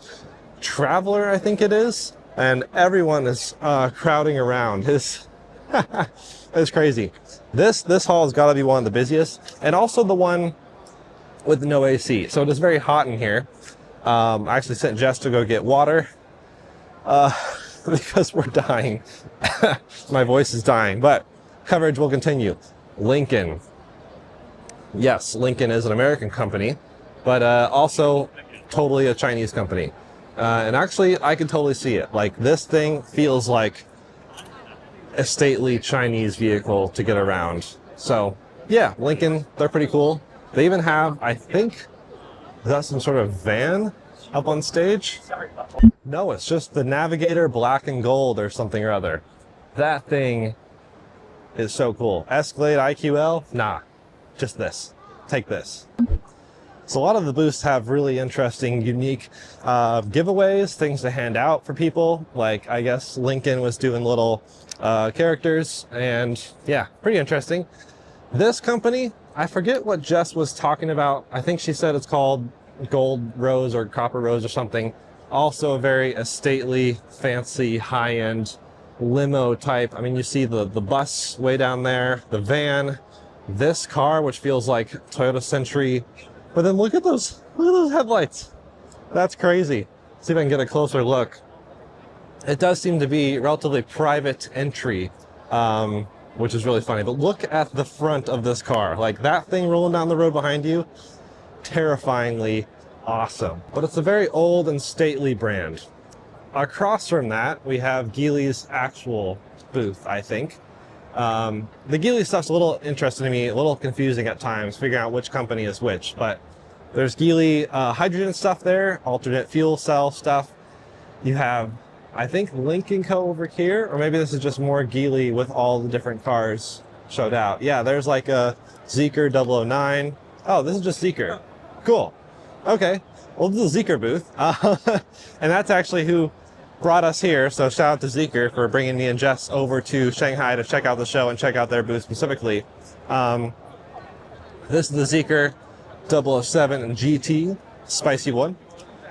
Traveler, I think it is. And everyone is crowding around. It's crazy. This hall has got to be one of the busiest, and also the one with no AC. So it is very hot in here. I actually sent Jess to go get water because we're dying. My voice is dying, but coverage will continue. Lincoln. Yes, Lincoln is an American company, but also totally a Chinese company. And actually, I can totally see it. Like, this thing feels like a stately Chinese vehicle to get around. So yeah, Lincoln, they're pretty cool. They even have, I think, is that some sort of van up on stage? No, it's just the Navigator black and gold or something or other. That thing is so cool. Escalade IQL? Nah, just this. Take this. So a lot of the booths have really interesting, unique giveaways, things to hand out for people. Like, I guess Lincoln was doing little characters, and yeah, pretty interesting. This company, I forget what Jess was talking about. I think she said it's called Gold Rose or Copper Rose or something. Also a very stately, fancy, high-end limo type. I mean, you see the bus way down there, the van, this car, which feels like Toyota Century. But then look at those headlights. That's crazy. See if I can get a closer look. It does seem to be relatively private entry, which is really funny. But look at the front of this car. Like, that thing rolling down the road behind you, terrifyingly awesome. But it's a very old and stately brand. Across from that, we have Geely's actual booth, I think. The Geely stuff's a little interesting to me, a little confusing at times, figuring out which company is which. But there's Geely hydrogen stuff there, alternate fuel cell stuff. You have, I think, Lynk & Co. over here, or maybe this is just more Geely with all the different cars showed out. Yeah, there's like a Zeekr 009. Oh, this is just Zeekr. Cool. Okay, well, this is the Zeekr booth. And that's actually who brought us here, so shout out to Zeekr for bringing me and Jess over to Shanghai to check out the show and check out their booth specifically. This is the Zeekr 007 GT, spicy one.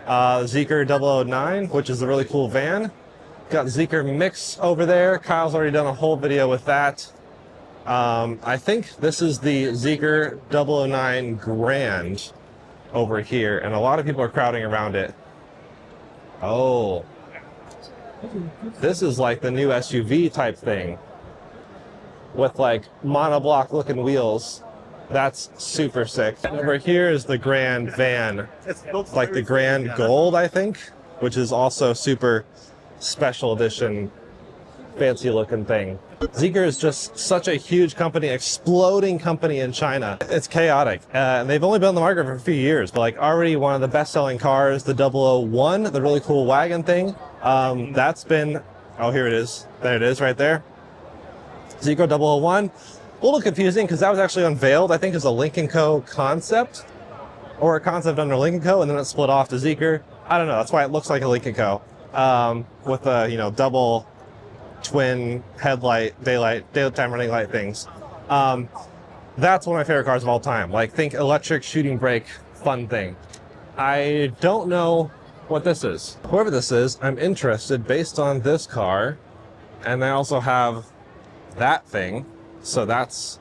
Zeekr 009, which is a really cool van. Got Zeekr Mix over there. Kyle's already done a whole video with that. I think this is the Zeekr 009 Grand over here, and a lot of people are crowding around it. Oh. This is like the new SUV type thing with like monoblock looking wheels. That's super sick. And over here is the Grand Van. It's like the Grand Gold, I think, which is also super special edition, fancy looking thing. Zeekr is just such a huge company, exploding company in China. It's chaotic. And they've only been on the market for a few years, but like already one of the best selling cars, the 001, the really cool wagon thing. That's been, oh, here it is. There it is right there. Zeekr 001. A little confusing because that was actually unveiled, I think, as a Lynk & Co. concept, or a concept under Lynk & Co. and then it split off to Zeekr. I don't know. That's why it looks like a Lynk & Co. With a, you know, double twin headlight, daytime running light things. That's one of my favorite cars of all time. Like, think electric shooting brake, fun thing. I don't know what this is. Whoever this is, I'm interested based on this car. And they also have that thing. So that's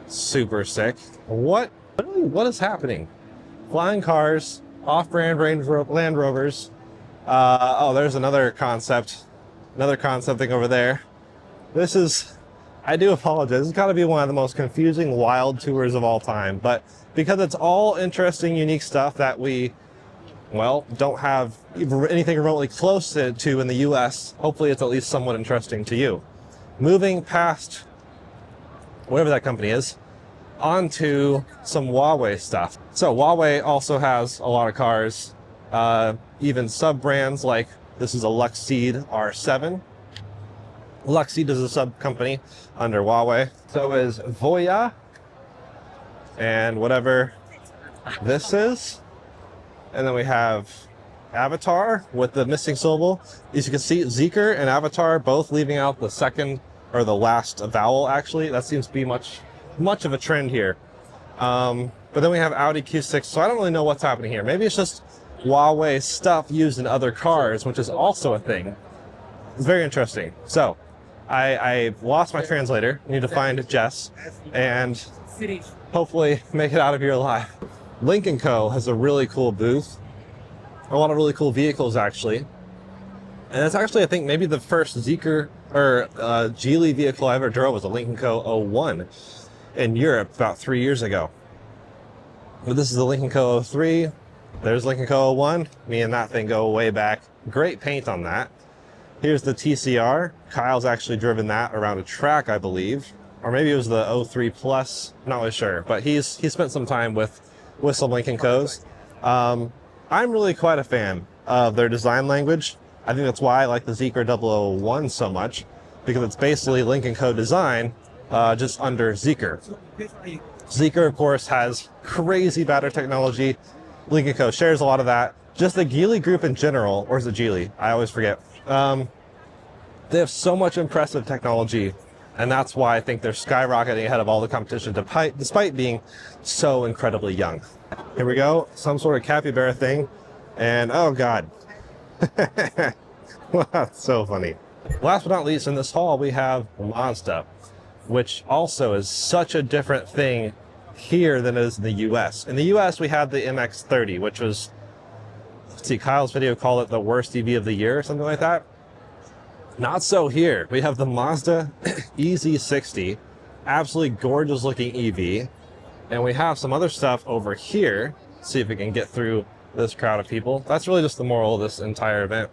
super sick. What is happening? Flying cars, off-brand Land Rovers. Oh, there's another concept thing over there. This is, I do apologize. This has got to be one of the most confusing wild tours of all time. But because it's all interesting, unique stuff that we, well, don't have anything remotely close to in the US, hopefully it's at least somewhat interesting to you. Moving past whatever that company is, onto some Huawei stuff. So Huawei also has a lot of cars, even sub-brands like this is a Luxeed R7. Luxeed is a sub-company under Huawei. So is Voya and whatever this is. And then we have Avatar with the missing syllable. As you can see, Zeekr and Avatar both leaving out the second or the last vowel, actually. That seems to be much of a trend here. But then we have Audi Q6, so I don't really know what's happening here. Maybe it's just Huawei stuff used in other cars, which is also a thing. It's very interesting. So I lost my translator. I need to find Jess and hopefully make it out of here alive. Lynk & Co. has a really cool booth. A lot of really cool vehicles, actually. And it's actually, I think, maybe the first Zeekr or Geely vehicle I ever drove was a Lynk & Co. 01 in Europe about 3 years ago. But this is the Lynk & Co. 03. There's Lynk & Co. 01. Me and that thing go way back. Great paint on that. Here's the TCR. Kyle's actually driven that around a track, I believe. Or maybe it was the 03 Plus. I'm not really sure. But he spent some time with some Lynk & Co.'s. I'm really quite a fan of their design language. I think that's why I like the Zeekr 001 so much, because it's basically Lynk & Co. design, just under Zeekr. Zeekr, of course, has crazy battery technology. Lynk & Co. shares a lot of that. Just the Geely group in general, or is it Geely? I always forget. They have so much impressive technology, and that's why I think they're skyrocketing ahead of all the competition, despite being so incredibly young. Here we go, some sort of capybara thing, and oh god. That's so funny. Last but not least, in this haul, we have Mazda, which also is such a different thing here than it is in the US. In the US, we have the MX-30, which was, let's see, Kyle's video called it the worst EV of the year or something like that. Not so here. We have the Mazda EZ60, absolutely gorgeous looking EV. And we have some other stuff over here. See if we can get through this crowd of people. That's really just the moral of this entire event.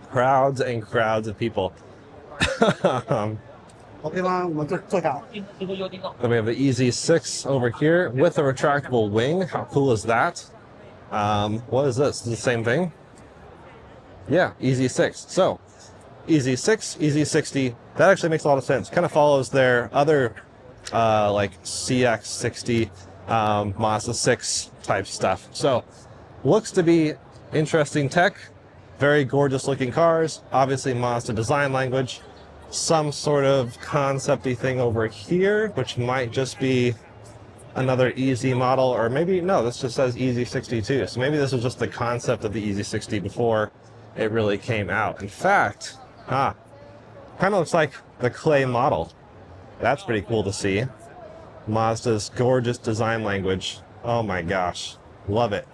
Crowds and crowds of people. Then we have the EZ6 over here with a retractable wing. How cool is that? What is this? Is it the same thing? Yeah, EZ6. So, EZ6, EZ60, that actually makes a lot of sense. Kind of follows their other like CX60, Mazda 6 type stuff. So, looks to be interesting tech. Very gorgeous looking cars. Obviously Mazda design language. Some sort of concept-y thing over here, which might just be another EZ model, or maybe, no, this just says EZ62. So maybe this was just the concept of the EZ60 before it really came out. In fact, kind of looks like the clay model. That's pretty cool to see. Mazda's gorgeous design language. Oh my gosh, love it.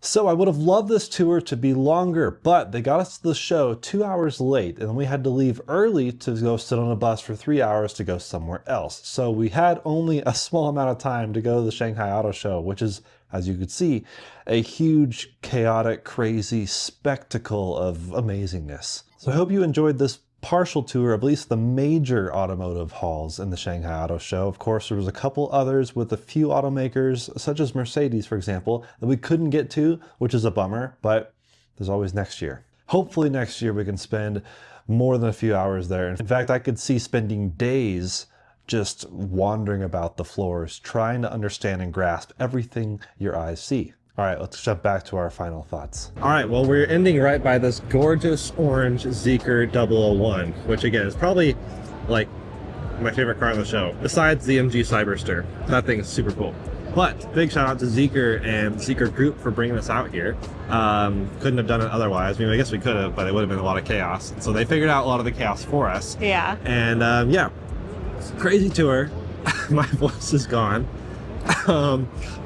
So I would have loved this tour to be longer, but they got us to the show 2 hours late, and we had to leave early to go sit on a bus for 3 hours to go somewhere else. So we had only a small amount of time to go to the Shanghai Auto Show, which is, as you could see, a huge, chaotic, crazy spectacle of amazingness. So I hope you enjoyed this partial tour of at least the major automotive halls in the Shanghai Auto Show. Of course, there was a couple others with a few automakers, such as Mercedes, for example, that we couldn't get to, which is a bummer, but there's always next year. Hopefully next year we can spend more than a few hours there. In fact, I could see spending days just wandering about the floors, trying to understand and grasp everything your eyes see. All right, let's jump back to our final thoughts. All right, well, we're ending right by this gorgeous orange Zeekr 001, which again is probably like my favorite car on the show, besides the MG Cyberster. That thing is super cool. But big shout out to Zeekr and Zeekr Group for bringing us out here. Couldn't have done it otherwise. I mean, I guess we could have, but it would have been a lot of chaos. So they figured out a lot of the chaos for us. Yeah. And yeah, crazy tour. My voice is gone.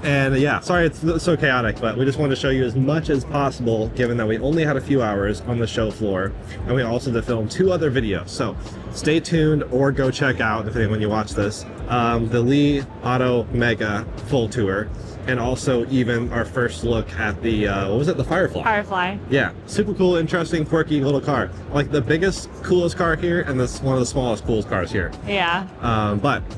And yeah, sorry it's so chaotic, but we just wanted to show you as much as possible, given that we only had a few hours on the show floor, and we also had to film 2 other videos. So stay tuned or go check out, depending when you watch this, the Li Auto Mega full tour, and also even our first look at the what was it, the Firefly. Yeah, super cool, interesting, quirky little car, like the biggest, coolest car here, and this one of the smallest, coolest cars here. Yeah. But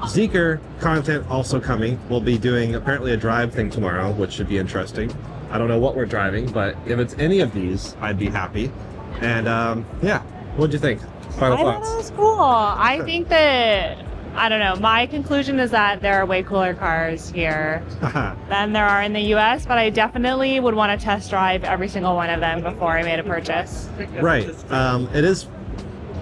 Zeekr content also coming. We'll be doing apparently a drive thing tomorrow, which should be interesting. I don't know what we're driving, but if it's any of these, I'd be happy. And yeah, what'd you think? Final I thought thoughts? it was cool. I think that, I don't know, my conclusion is that there are way cooler cars here than there are in the US, but I definitely would want to test drive every single one of them before I made a purchase. Right. It is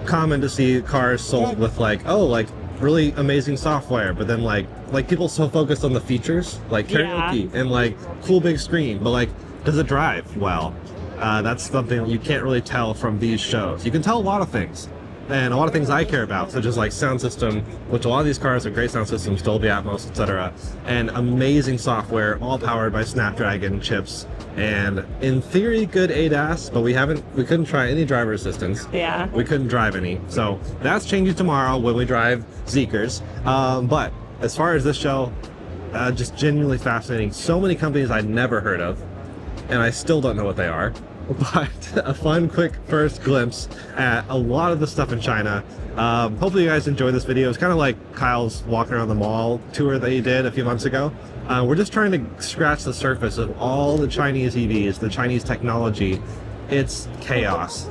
common to see cars sold with like, oh, like really amazing software, but then like people so focused on the features, like karaoke and like cool big screen, but like, does it drive well? That's something you can't really tell from these shows. You can tell a lot of things, and a lot of things I care about, such as like sound system, which a lot of these cars have great sound systems, Dolby Atmos, etc., and amazing software, all powered by Snapdragon chips, and in theory good ADAS, but we couldn't try any driver assistance. Yeah. We couldn't drive any, so that's changing tomorrow when we drive Zeekr's. But as far as this show, just genuinely fascinating. So many companies I'd never heard of, and I still don't know what they are. But a fun, quick first glimpse at a lot of the stuff in China. Hopefully you guys enjoyed this video. It's kind of like Kyle's walking around the mall tour that he did a few months ago. We're just trying to scratch the surface of all the Chinese EVs, the Chinese technology. It's chaos.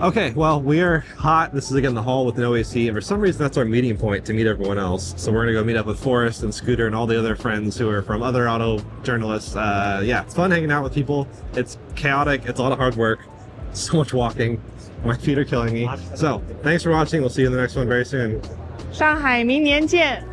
Okay, well, we are hot. This is again the hall with no AC, and for some reason that's our meeting point to meet everyone else. So we're gonna go meet up with Forrest and Scooter and all the other friends who are from other auto journalists. Yeah, it's fun hanging out with people. It's chaotic. It's a lot of hard work. So much walking. My feet are killing me. So thanks for watching. We'll see you in the next one very soon. 上海明年见。